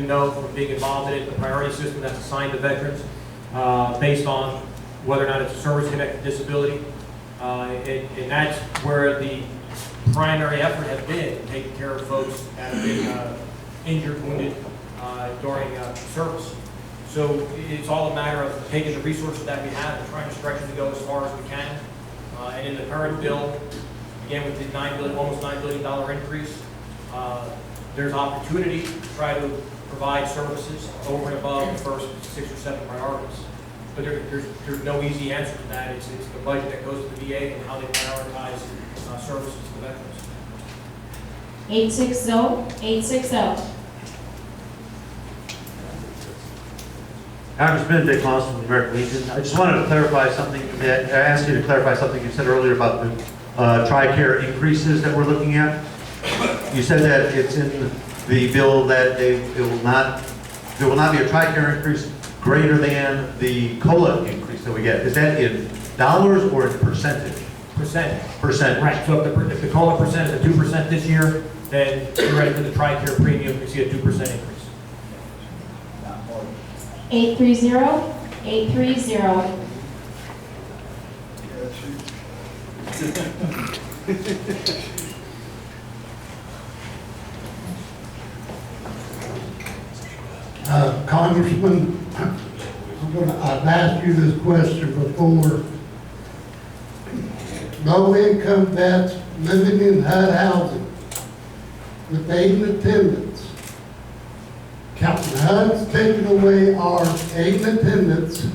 know from being involved in it, the priority system that's assigned to veterans based on whether or not it's a service-connected disability. And that's where the primary effort has been, taking care of folks that have been injured, wounded during service. So it's all a matter of taking the resources that we have and trying to stretch them to go as far as we can. And in the current bill, again, with the almost $9 billion increase, there's opportunity to try to provide services over and above the first 6 or 7 priorities. But there's no easy answer to that. It's the budget that goes to the VA and how they prioritize services to veterans. 860. 860. Congressman Dick Moss from the American Legion. I just wanted to clarify something. I asked you to clarify something you said earlier about the TRICARE increases that we're looking at. You said that it's in the bill that there will not be a TRICARE increase greater than the COLA increase that we get. Is that in dollars or in percentage? Percentage. Percentage. Right. So if the COLA percent is at 2% this year, then you're ready for the TRICARE premium. You see a 2% increase. 830. 830. Congressman, I've asked you this question before. Low-income vets living in HUD housing with aid and attendance. Captain HUD's taking away our aid and attendance.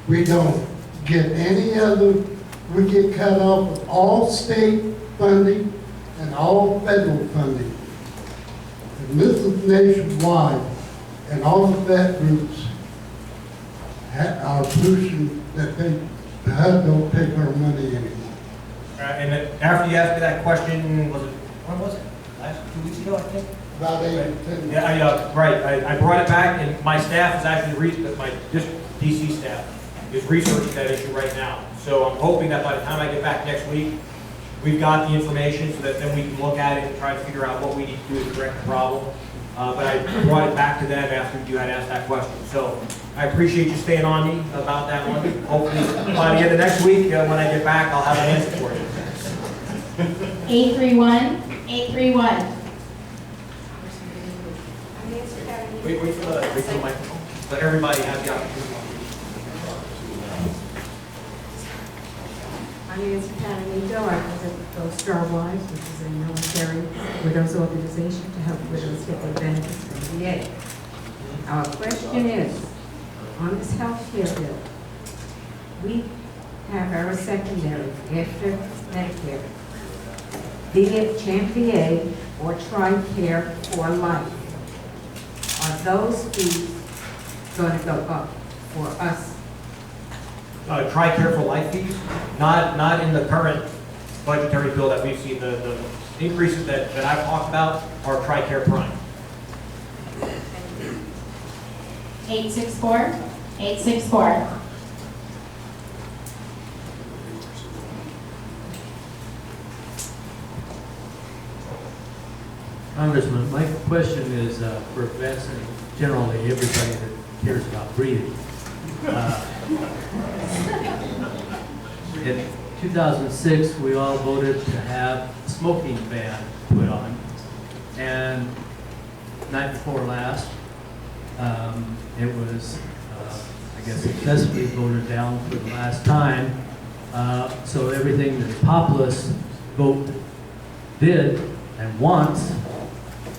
We don't get any other. We get cut off with all state funding and all federal funding. And this is nationwide, and all the vet groups are pushing that the HUD don't take our money anymore. And then after you asked me that question, when was it? Last 2 weeks ago, I think? About 8 or 10. Yeah, right. I brought it back, and my staff is actually, my DC staff is researching that issue right now. So I'm hoping that by the time I get back next week, we've got the information so that then we can look at it and try to figure out what we need to do to correct the problem. But I brought it back to them after you had asked that question. So I appreciate you staying on me about that one. Hopefully by the end of next week, when I get back, I'll have an answer for you. 831. 831. Wait for the microphone. Let everybody have the opportunity. My name is Pat Amico. I represent Gold Star Wives, which is a military widows organization to help widows get their benefits from the VA. Our question is, on this health care bill, we have our secondary after Medicare, be it Champ VA or TRICARE for life. Are those fees going to go up for us? TRICARE for life fees, not in the current budgetary bill that we've seen. The increases that I've talked about are TRICARE Prime. 864, 864. Congressman, my question is for vets and generally everybody that cares about breathing. In 2006, we all voted to have a smoking ban put on, and night before last, it was, I guess, successfully voted down for the last time. So everything that the populist vote did and wants,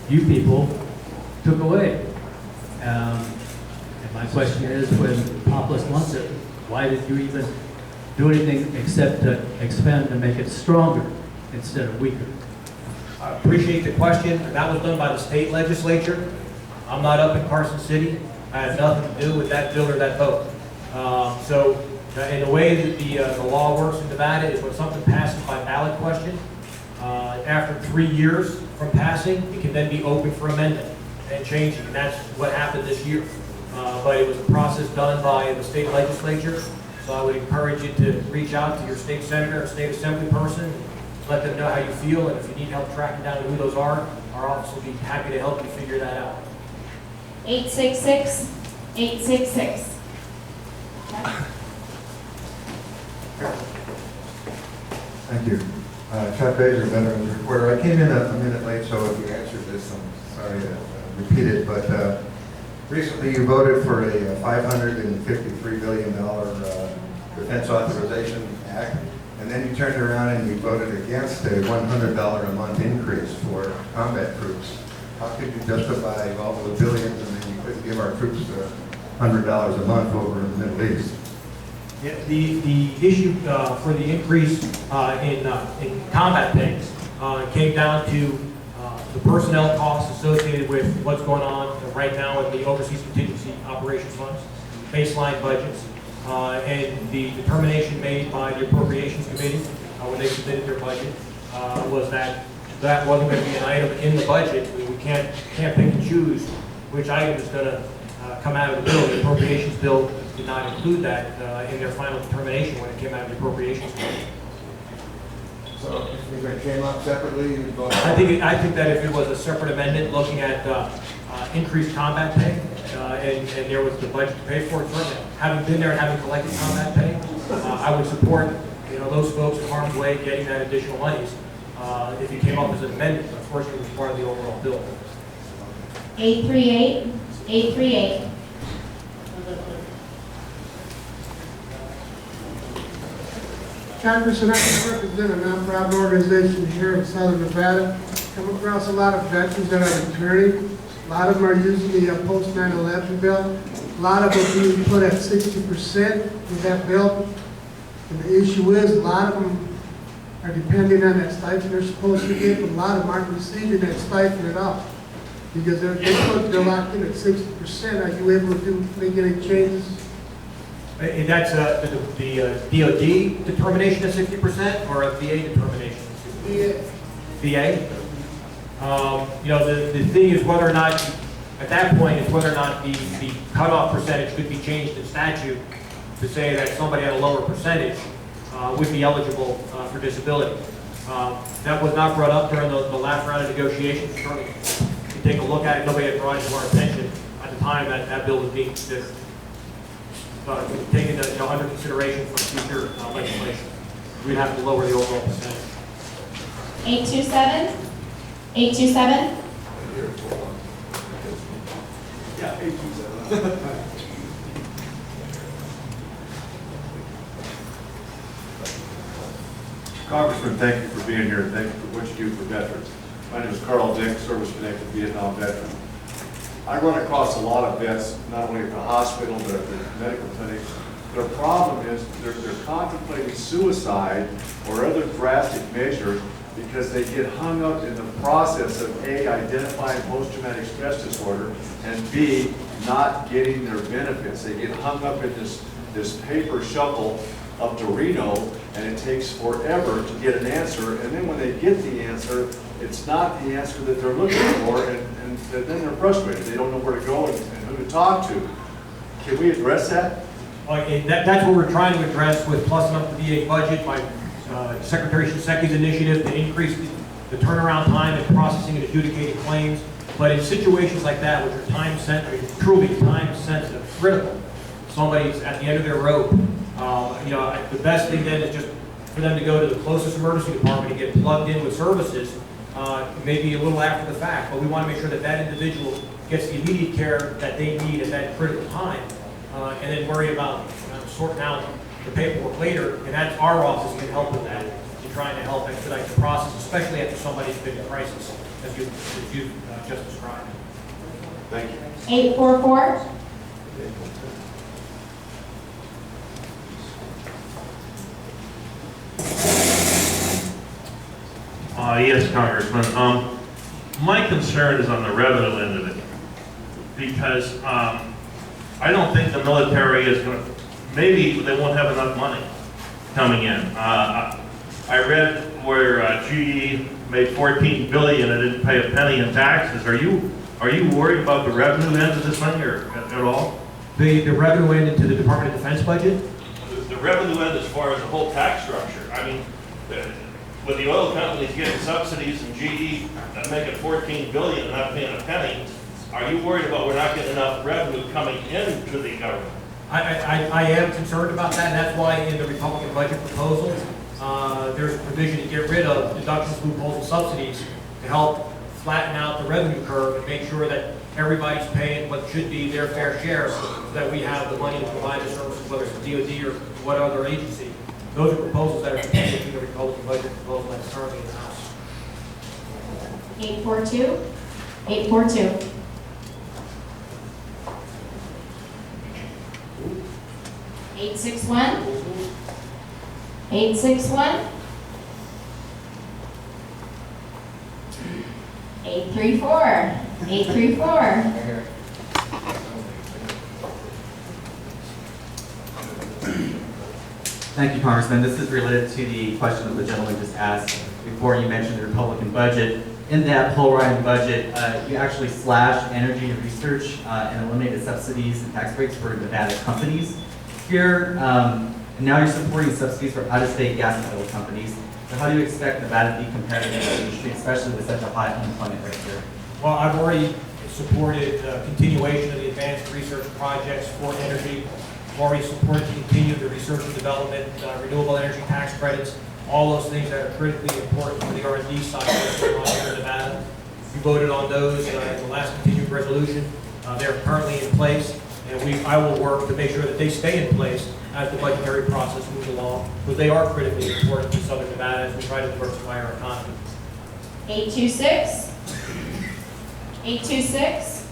you people took away. And my question is, when the populist wants it, why did you even do anything except to expand and make it stronger instead of weaker? I appreciate the question. That was done by the state legislature. I'm not up in Carson City. I had nothing to do with that bill or that vote. In the way that the law works in Nevada is when something passes by ballot question, after 3 years from passing, it can then be open for amendment and changing, and that's what happened this year. But it was a process done by the state legislature, so I would encourage you to reach out to your state senator or state assembly person, let them know how you feel, and if you need help tracking down who those are, our office will be happy to help you figure that out. 866, 866. Thank you. Chuck Baser, Veterans Reporter. I came in a minute late, so if you answered this, I'm sorry to repeat it, but recently you voted for a $553 billion Defense Authorization Act, and then you turned around and you voted against a $100 a month increase for combat troops. How could you justify all those billions and then you couldn't give our troops $100 a month over in the Middle East? Yeah, the issue for the increase in combat pay came down to the personnel costs associated with what's going on right now in the Overseas Contingency Operations Funds, baseline budgets, and the determination made by the Appropriations Committee when they submitted their budget was that that wasn't going to be an item in the budget. We can't pick and choose which item is going to come out of the bill. The Appropriations bill did not include that in their final determination when it came out of the Appropriations bill. So if it came up separately, you'd vote? I think that if it was a separate amendment looking at increased combat pay, and there was the budget to pay for it, certainly, having been there and having collected combat pay, I would support those folks in harm's way getting that additional monies if it came up as an amendment. Unfortunately, it was part of the overall bill. 838, 838. Congressman, I represent a nonprofit organization here in Southern Nevada. Come across a lot of veterans that are returning. A lot of them are using the post 9/11 bill. A lot of them being put at 60% with that bill. And the issue is a lot of them are depending on that stipend they're supposed to get, but a lot of them aren't receiving that stipend at all. Because they're locked in at 60%. Are you able to make any changes? And that's the DOD determination of 60% or a VA determination? VA. The thing is whether or not, at that point, is whether or not the cutoff percentage could be changed in statute to say that somebody at a lower percentage would be eligible for disability. That was not brought up during the last round of negotiations. Certainly, if you take a look at it, nobody had brought it to our attention at the time that that bill was being considered. Taken under consideration for future legislation. We'd have to lower the overall percentage. 827, 827. Yeah, 827. Congressman, thank you for being here, and thank you for what you do for veterans. My name is Carl Dick, service-connected Vietnam veteran. I run across a lot of vets, not only at the hospital, but at the medical clinics. Their problem is they're contemplating suicide or other drastic measures because they get hung up in the process of A, identifying post-traumatic stress disorder, and B, not getting their benefits. They get hung up in this paper shuffle up to Reno, and it takes forever to get an answer, and then when they get the answer, it's not the answer that they're looking for, and then they're frustrated. They don't know where to go and who to talk to. Can we address that? That's what we're trying to address with plussing up the VA budget, my Secretary Shinseki initiative to increase the turnaround time in processing and adjudicating claims. But in situations like that, which are time sensitive, truly time sensitive, critical, somebody's at the end of their rope. The best thing then is just for them to go to the closest emergency department and get plugged in with services, maybe a little after the fact. But we want to make sure that that individual gets the immediate care that they need at that critical time, and then worry about sorting out the paperwork later. And that's our office can help with that, in trying to help expedite the process, especially after somebody's been in crisis, as you just described. Thank you. 844. Yes, Congressman. My concern is on the revenue end of it, because I don't think the military is going to, maybe they won't have enough money coming in. I read where GE made $14 billion and didn't pay a penny in taxes. Are you worried about the revenue end of this thing or at all? The revenue end into the Department of Defense budget? The revenue end as far as the whole tax structure. I mean, with the oil companies getting subsidies and GE making $14 billion and not paying a penny, are you worried about we're not getting enough revenue coming into the government? I am concerned about that, and that's why in the Republican budget proposals, there's a provision to get rid of deductions, loopholes, and subsidies to help flatten out the revenue curve and make sure that everybody's paying what should be their fair share, so that we have the money to provide the services, whether it's the DoD or what other agency. Those are proposals that are contained in the Republican budget proposal that's currently in the House. 842. 842. Eight 861. 834. 834. Thank you, Congressman. This is related to the question that the gentleman just asked before. You mentioned the Republican budget. In that polarizing budget, you actually slashed energy and research and eliminated subsidies and tax breaks for Nevada companies here. And now you're supporting subsidies for out-of-state gas and oil companies. So how do you expect Nevada to be competitive in the industry, especially with such a high unemployment rate here? Well, I've already supported continuation of the advanced research projects for energy. I've already supported to continue the research and development, renewable energy tax credits, all those things that are critically important for the R&D side of here in Nevada. You voted on those in the last continued resolution. They're currently in place, and I will work to make sure that they stay in place as the budgetary process moves along, because they are critically important to Southern Nevada as we try to diversify our economy. 826. 826.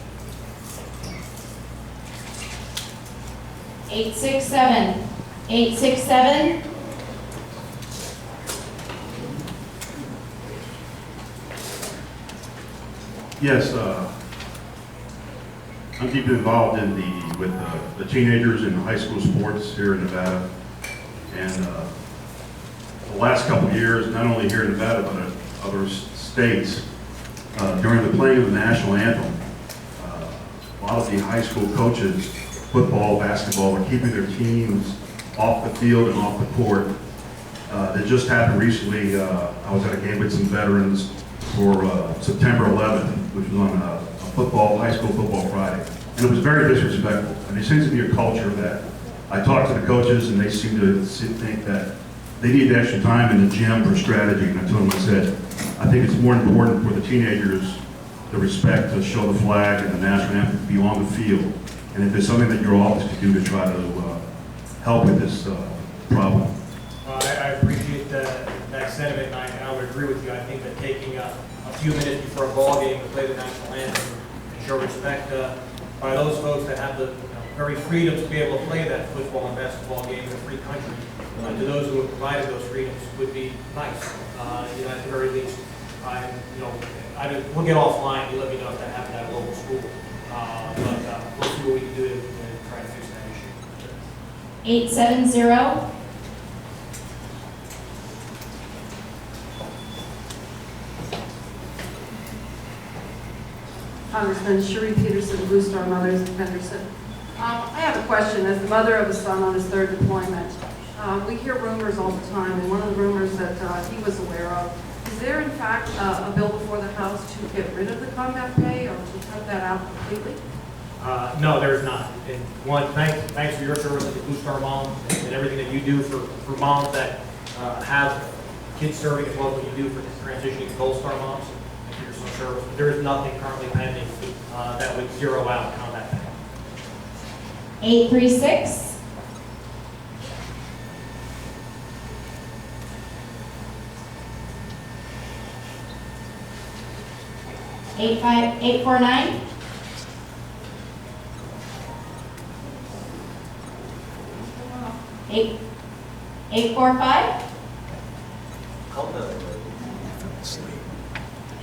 867. 867. Yes, I'm deeply involved with the teenagers in high school sports here in Nevada. And the last couple of years, not only here in Nevada, but in other states, during the playing of the national anthem, a lot of the high school coaches, football, basketball, were keeping their teams off the field and off the court. That just happened recently. I was at a game with some veterans for September 11th, which was on a high school football Friday. And it was very disrespectful. And there seems to be a culture that I talked to the coaches and they seem to think that they need extra time in the gym for strategy. And I told them, I said, I think it's more important for the teenagers the respect to show the flag and the national anthem to be on the field. And if there's something that your office could do to try to help with this problem. I appreciate that sentiment, and I would agree with you. I think that taking a few minutes before a ball game to play the national anthem and show respect by those folks that have the very freedom to be able to play that football and basketball game in a free country, to those who have provided those freedoms would be nice. At the very least, we'll get offline. You let me know if that happened at a local school. But we'll see what we can do to try to fix that issue. 870. Congressman Cherie Peterson, Blue Star Mothers of Henderson. I have a question. As the mother of a son on his third deployment, we hear rumors all the time, and one of the rumors that he was aware of, is there in fact a bill before the House to get rid of the combat pay or to cut that out completely? No, there is not. And one, thanks for your service as a Blue Star mom and everything that you do for moms that have kids serving, as well as what you do for transitioning to Gold Star moms. And for your son's service. There is nothing currently pending that would zero out combat pay. 836. Eight 849. 845.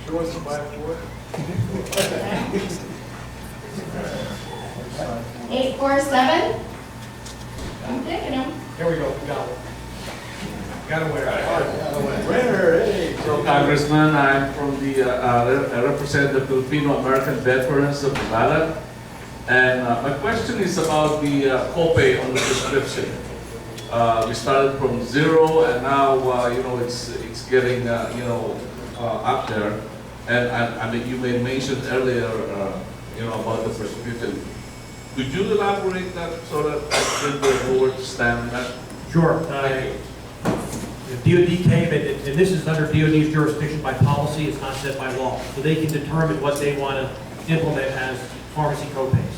Sure wants to buy it for it? 847. I'm taking them. Here we go. We got one. Got a winner. Winner, hey. So, Congressman, I'm from I represent the Filipino American Veterans of Nevada. And my question is about the copay on the prescription. We started from 0, and now it's getting up there. And I mean, you made mention earlier, about the prescription. Could you elaborate that so that I can go forward to stand that? Sure. The DOD came, and this is under DOD's jurisdiction by policy. It's not set by law, so they can determine what they want to implement as pharmacy copays.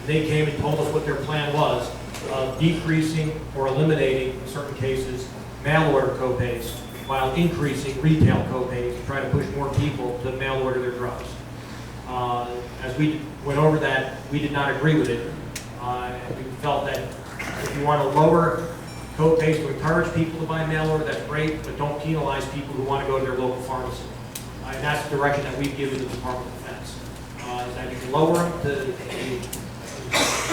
They came and told us what their plan was of decreasing or eliminating, in certain cases, mail order copays while increasing retail copays to try to push more people to mail order their drugs. As we went over that, we did not agree with it. We felt that if you want to lower copays to encourage people to buy mail order, that's great, but don't penalize people who want to go to their local pharmacy. And that's the direction that we've given the Department of Defense. Is that you can lower them to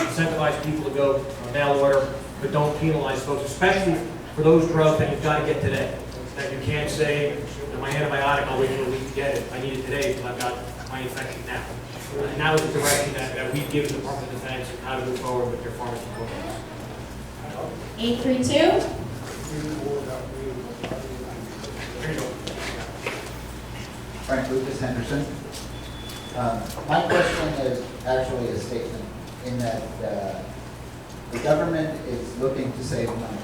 incentivize people to go mail order, but don't penalize folks, especially for those drugs that you've got to get today. That you can't say, my antibiotic, I'll wait for a week to get it. I need it today because I've got my infection now. And that was the direction that we've given the Department of Defense and how to move forward with their pharmacy programs. 832. Frank Lucas, Henderson. My question is actually a statement in that the government is looking to save money,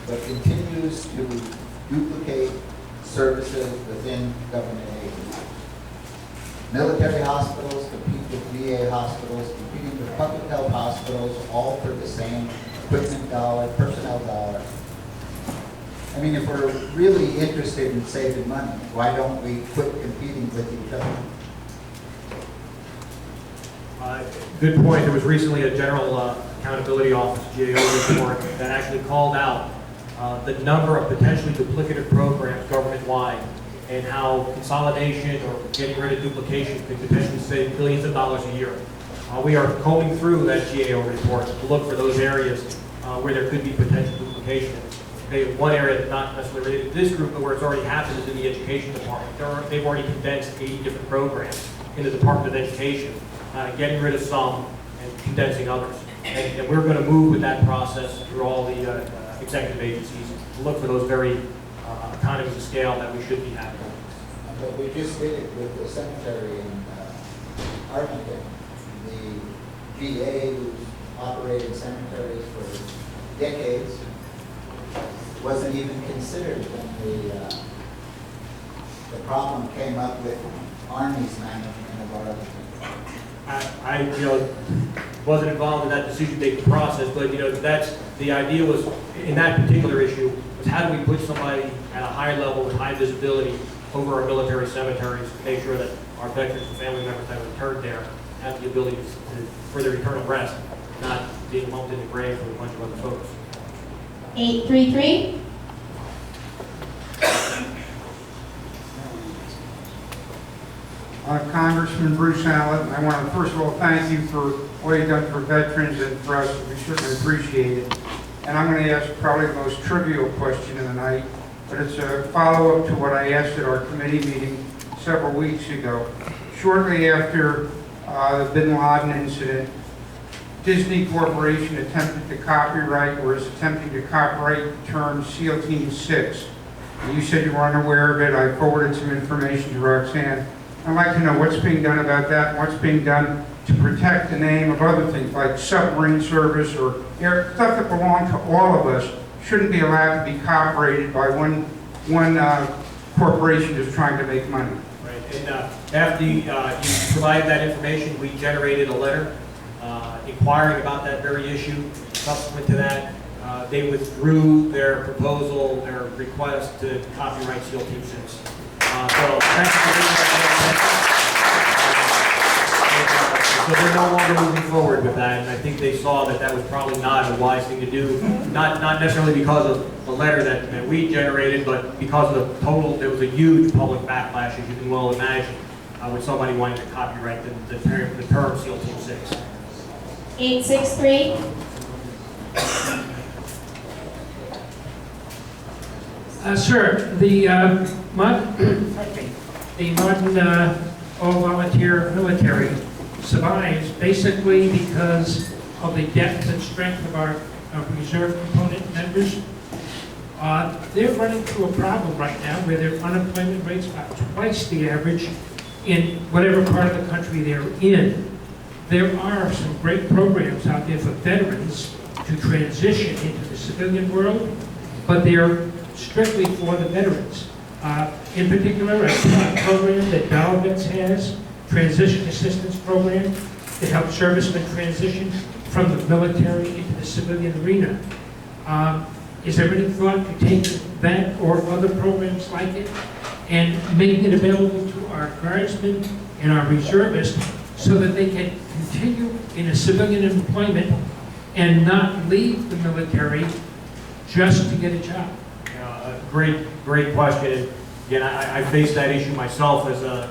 but continues to duplicate services within government agencies. Military hospitals compete with VA hospitals, competing with public health hospitals, all for the same equipment dollar, personnel dollar. I mean, if we're really interested in saving money, why don't we quit competing with each other? Good point. There was recently a General Accountability Office, GAO report, that actually called out the number of potentially duplicative programs government-wide and how consolidation or getting rid of duplication could potentially save billions of dollars a year. We are combing through that GAO report to look for those areas where there could be potential duplication. One area that's not necessarily related to this group, but where it's already happened is in the education department. They've already condensed 80 different programs in the Department of Education, getting rid of some and condensing others. And we're going to move with that process through all the executive agencies to look for those very economies of scale that we should be having. But we just did it with the cemetery in Arlington. The VA, who's operated cemeteries for decades, wasn't even considered when the problem came up with Army's management of Arlington. wasn't involved in that decision-making process, but, you know, that's, the idea was, in that particular issue, was how do we put somebody at a high level with high visibility over our military cemeteries to make sure that our veterans and family members that returned there have the ability for their eternal rest, not being lumped in the grave with a bunch of other folks. 833. Congressman Bruce Allen, I want to first of all thank you for all you've done for veterans and for us. We certainly appreciate it. And I'm going to ask probably the most trivial question of the night, but it's a follow-up to what I asked at our committee meeting several weeks ago. Shortly after the Bin Laden incident, Disney Corporation attempted to copyright or is attempting to copyright the term SEAL Team 6. And you said you weren't aware of it. I forwarded some information to Roxanne. I'd like to know what's being done about that and what's being done to protect the name of other things like submarine service or stuff that belong to all of us shouldn't be allowed to be copyrighted by one corporation just trying to make money. Right, and after you provided that information, we generated a letter inquiring about that very issue. Subsequent to that, they withdrew their proposal, their request to copyright SEAL Team 6. So thank you for being so they're no longer moving forward with that, and I think they saw that that was probably not a wise thing to do, not necessarily because of the letter that we generated, but because of the total, there was a huge public backlash, as you can well imagine, with somebody wanting to copyright the term SEAL Team 6. 863. Sir, the modern all-volunteer military survives basically because of the depth and strength of our reserve component members. They're running through a problem right now where their unemployment rate's about twice the average in whatever part of the country they're in. There are some great programs out there for veterans to transition into the civilian world, but they're strictly for the veterans. In particular, a program that Vets has, Transition Assistance Program, to help servicemen transition from the military into the civilian arena. Is there any thought to taking that or other programs like it and making it available to our guardsmen and our reservists so that they can continue in a civilian employment and not leave the military just to get a job? Great question. Again, I faced that issue myself as a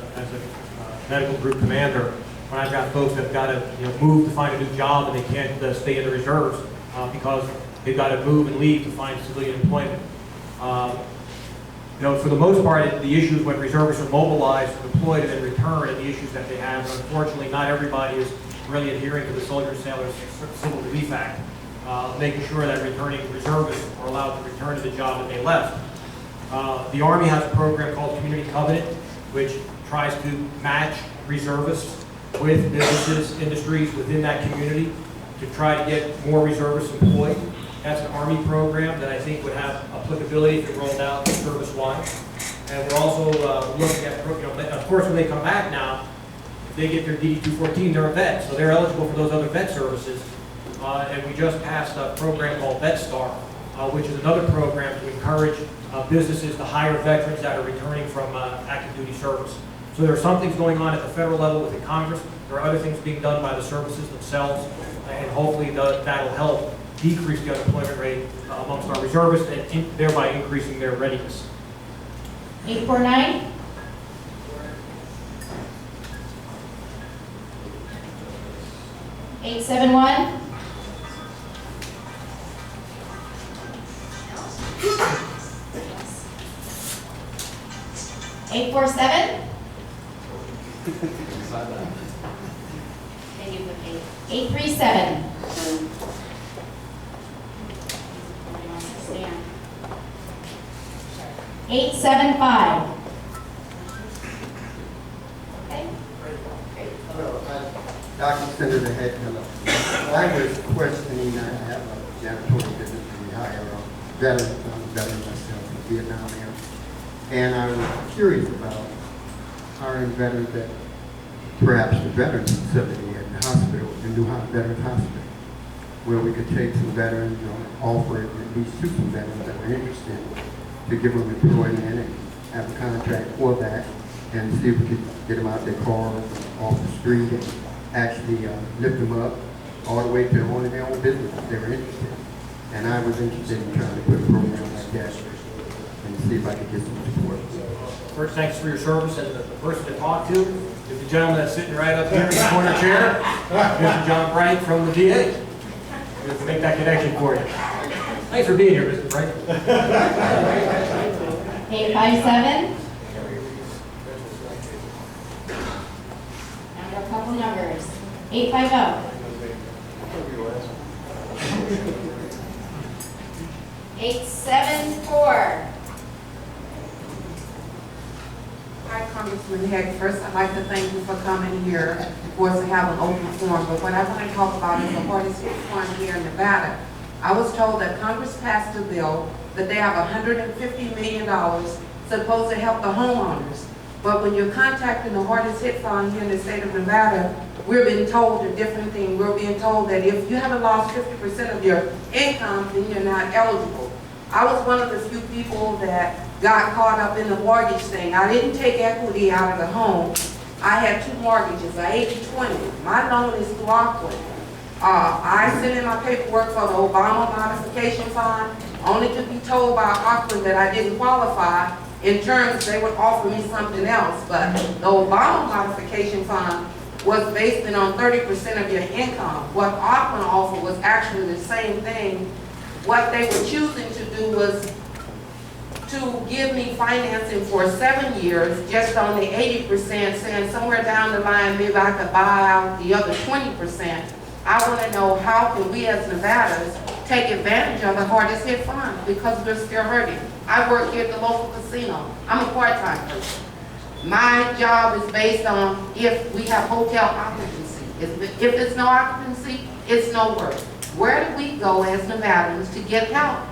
medical group commander when I've got folks that have got to move to find a new job and they can't stay in the reserves because they've got to move and leave to find civilian employment. For the most part, the issues when reservists are mobilized, deployed, and then return, and the issues that they have. Unfortunately, not everybody is really adhering to the Soldier and Sailor Civil Relief Act, making sure that returning reservists are allowed to return to the job that they left. The Army has a program called Community Covenant, which tries to match reservists with businesses, industries within that community to try to get more reservists employed. That's an Army program that I think would have applicability if it rolled out service-wide. And we're also looking at, of course, when they come back now, if they get their DD-214, they're a vet, so they're eligible for those other vet services. And we just passed a program called VetStar, which is another program to encourage businesses to hire veterans that are returning from active duty service. So there are some things going on at the federal level within Congress. There are other things being done by the services themselves, and hopefully that'll help decrease the unemployment rate amongst our reservists and thereby increasing their readiness. 849. (871) 847. 837. 875. Okay. Dr. Senator Head, I was questioning, I have a janitorial business and we hire a veteran myself, a Vietnam era. And I was curious about hiring veterans that perhaps the veterans facility at the hospital, the new veterans hospital, where we could take some veterans, offer it at least to some veterans that were interested, to give them employment and have a contract for that, and see if we could get them out their cars, off the street, and actually lift them up all the way to owning their own business if they were interested. And I was interested in trying to put a program like that and see if I could get some support. First, thanks for your service, and the person to talk to is the gentleman that's sitting right up here in the corner chair, Mr. John Bright from the VA. To make that connection for you. Thanks for being here, Mr. Bright. 857. Now we have a couple numbers. 850. 874. Hi, Congressman Heck. First, I'd like to thank you for coming here for us to have an open forum. But what I want to talk about is the hardest hit fund here in Nevada. I was told that Congress passed a bill that they have $150 million supposed to help the homeowners. But when you're contacting the hardest hit fund here in the state of Nevada, we're being told a different thing. We're being told that if you haven't lost 50% of your income, then you're not eligible. I was one of the few people that got caught up in the mortgage thing. I didn't take equity out of the home. I had 2 mortgages, a 80-20. My loan is through Auckland. I sent in my paperwork for the Obama modification fund, only to be told by Auckland that I didn't qualify. In terms, they would offer me something else, but the Obama modification fund was based on 30% of your income. What Auckland offered was actually the same thing. What they were choosing to do was to give me financing for 7 years, just on the 80%, saying somewhere down the line, maybe I could buy out the other 20%. I want to know, how can we as Nevadas take advantage of the hardest hit fund, because we're still hurting. I work here at the local casino. I'm a part-time person. My job is based on if we have hotel occupancy. If there's no occupancy, it's no work. Where do we go as Nevadans to get help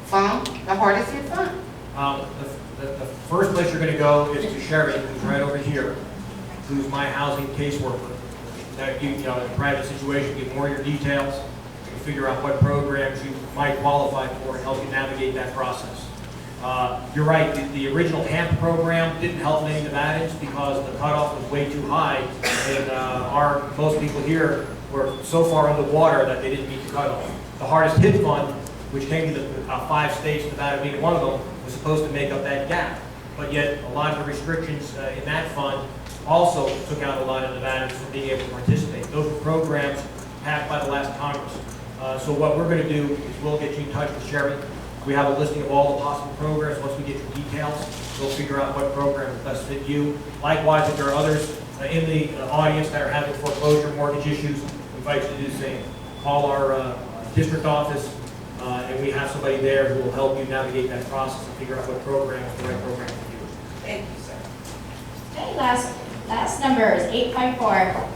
from the hardest hit fund? The first place you're going to go is to Sherry, who's right over here, who's my housing caseworker. That you know, in a private situation, get more of your details, and figure out what programs you might qualify for and help you navigate that process. You're right, the original HAMP program didn't help many Nevadans because the cutoff was way too high, and most people here were so far underwater that they didn't meet the cutoff. The hardest hit fund, which came to the 5 states, Nevada being one of them, was supposed to make up that gap. But yet, a lot of the restrictions in that fund also took out a lot of Nevadans from being able to participate. Those were programs passed by the last Congress. So what we're going to do is we'll get you in touch with Sherry. We have a listing of all the possible programs. Once we get your details, we'll figure out what program will best fit you. Likewise, if there are others in the audience that are having foreclosure mortgage issues, we invite you to do the same. Call our district office, and we have somebody there who will help you navigate that process and figure out what program is the right program for you. Thank you, sir. Okay, last number is 854.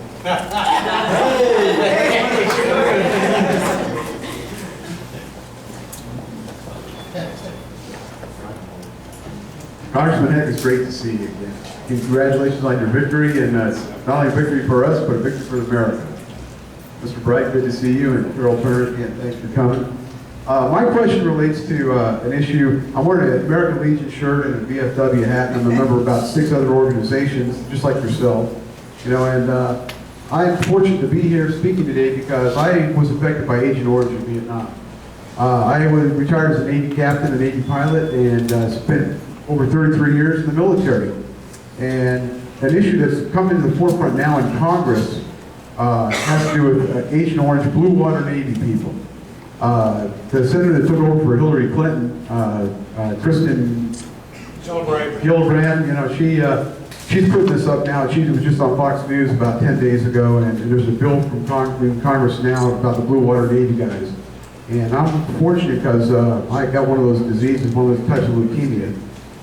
Congressman Heck, it's great to see you again. Congratulations on your victory, and it's not only a victory for us, but a victory for America. Mr. Bright, good to see you, and Carol Turner, again, thanks for coming. My question relates to an issue. I'm wearing an American Legion shirt and a VFW hat, and I'm a member of about 6 other organizations, just like yourself. You know, and I'm fortunate to be here speaking today because I was affected by Agent Orange in Vietnam. I was retired as a Navy captain, a Navy pilot, and spent over 33 years in the military. And an issue that's come to the forefront now in Congress has to do with Agent Orange, Blue Water Navy people. The senator that took over for Hillary Clinton, Kristen Gillibrand, you know, she's putting this up now. She was just on Fox News about 10 days ago, and there's a bill from Congress now about the Blue Water Navy guys. And I'm fortunate because I got one of those diseases, one of those types of leukemia.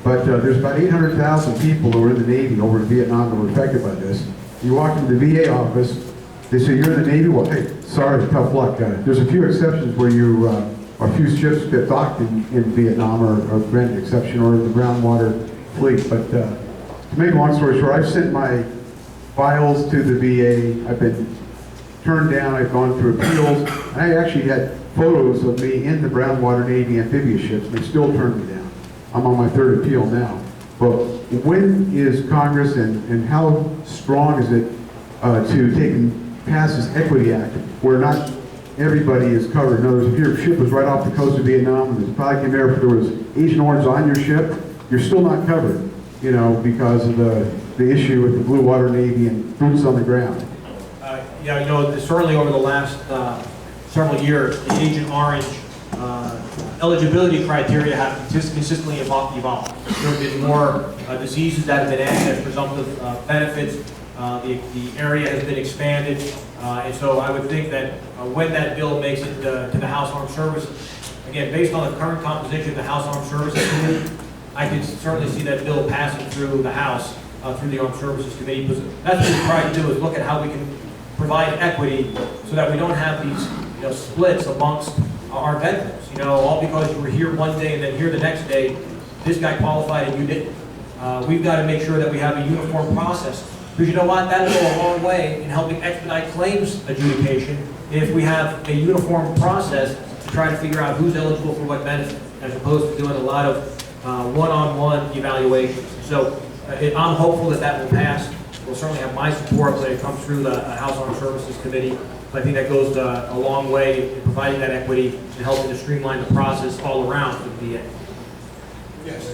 But there's about 800,000 people who were in the Navy over in Vietnam that were affected by this. You walk into the VA office, they say, you're in the Navy? Well, hey, sorry, tough luck. There's a few exceptions where a few ships get docked in Vietnam or granted exception, or the groundwater fleet. But to make a long story short, I've sent my files to the VA. I've been turned down, I've gone through appeals, and I actually had photos of me in the brown water Navy amphibious ships, and they still turned me down. I'm on my third appeal now. But when is Congress and how strong is it to take and pass this Equity Act, where not everybody is covered? In other words, if your ship was right off the coast of Vietnam and there's probably came there, if there was Agent Orange on your ship, you're still not covered, you know, because of the issue with the Blue Water Navy and boots on the ground. Yeah, you know, certainly over the last several years, the Agent Orange eligibility criteria have consistently evolved. There have been more diseases that have been added as presumptive benefits. The area has been expanded, and so I would think that when that bill makes it to the House Armed Services, again, based on the current composition of the House Armed Services Committee, I could certainly see that bill passing through the House, through the Armed Services Committee, because that's what we try to do, is look at how we can provide equity so that we don't have these splits amongst our veterans, all because you were here one day and then here the next day, this guy qualified and you didn't. We've got to make sure that we have a uniform process. Because you know what, that'll go a long way in helping expedite claims adjudication if we have a uniform process to try to figure out who's eligible for what benefit, as opposed to doing a lot of one-on-one evaluations. So I'm hopeful that that will pass. We'll certainly have my support when it comes through the House Armed Services Committee. But I think that goes a long way in providing that equity and helping to streamline the process all around for the VA. Yes.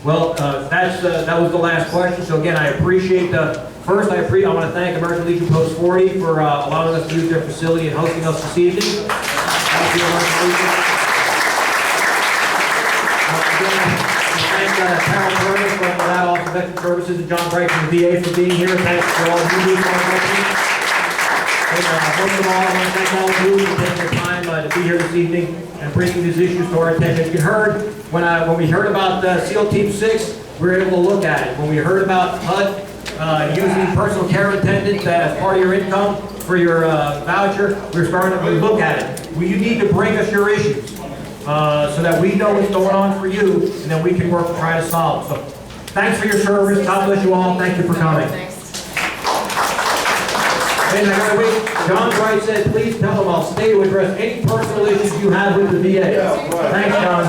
Well, that was the last question. So again, I appreciate first I want to thank American Legion Post 40 for allowing us to use their facility and hosting us this evening. Thank you, American Legion. Thank Carol Turner from that Office of Veteran Services and John Bright from the VA for being here. Thanks for all you do for our veterans. Most of all, I want to thank all of you for taking the time to be here this evening and bringing these issues to our attention. You heard, when we heard about SEAL Team 6, we were able to look at it. When we heard about HUD using personal care attendants as part of your income for your voucher, we were starting to look at it. Well, you need to bring us your issues so that we know what's going on for you, and then we can work to try to solve. So thanks for your service. God bless you all. Thank you for coming. And I gotta wait. John Bright said, please tell them I'll stay to address any personal issues you have with the VA. Thanks, John.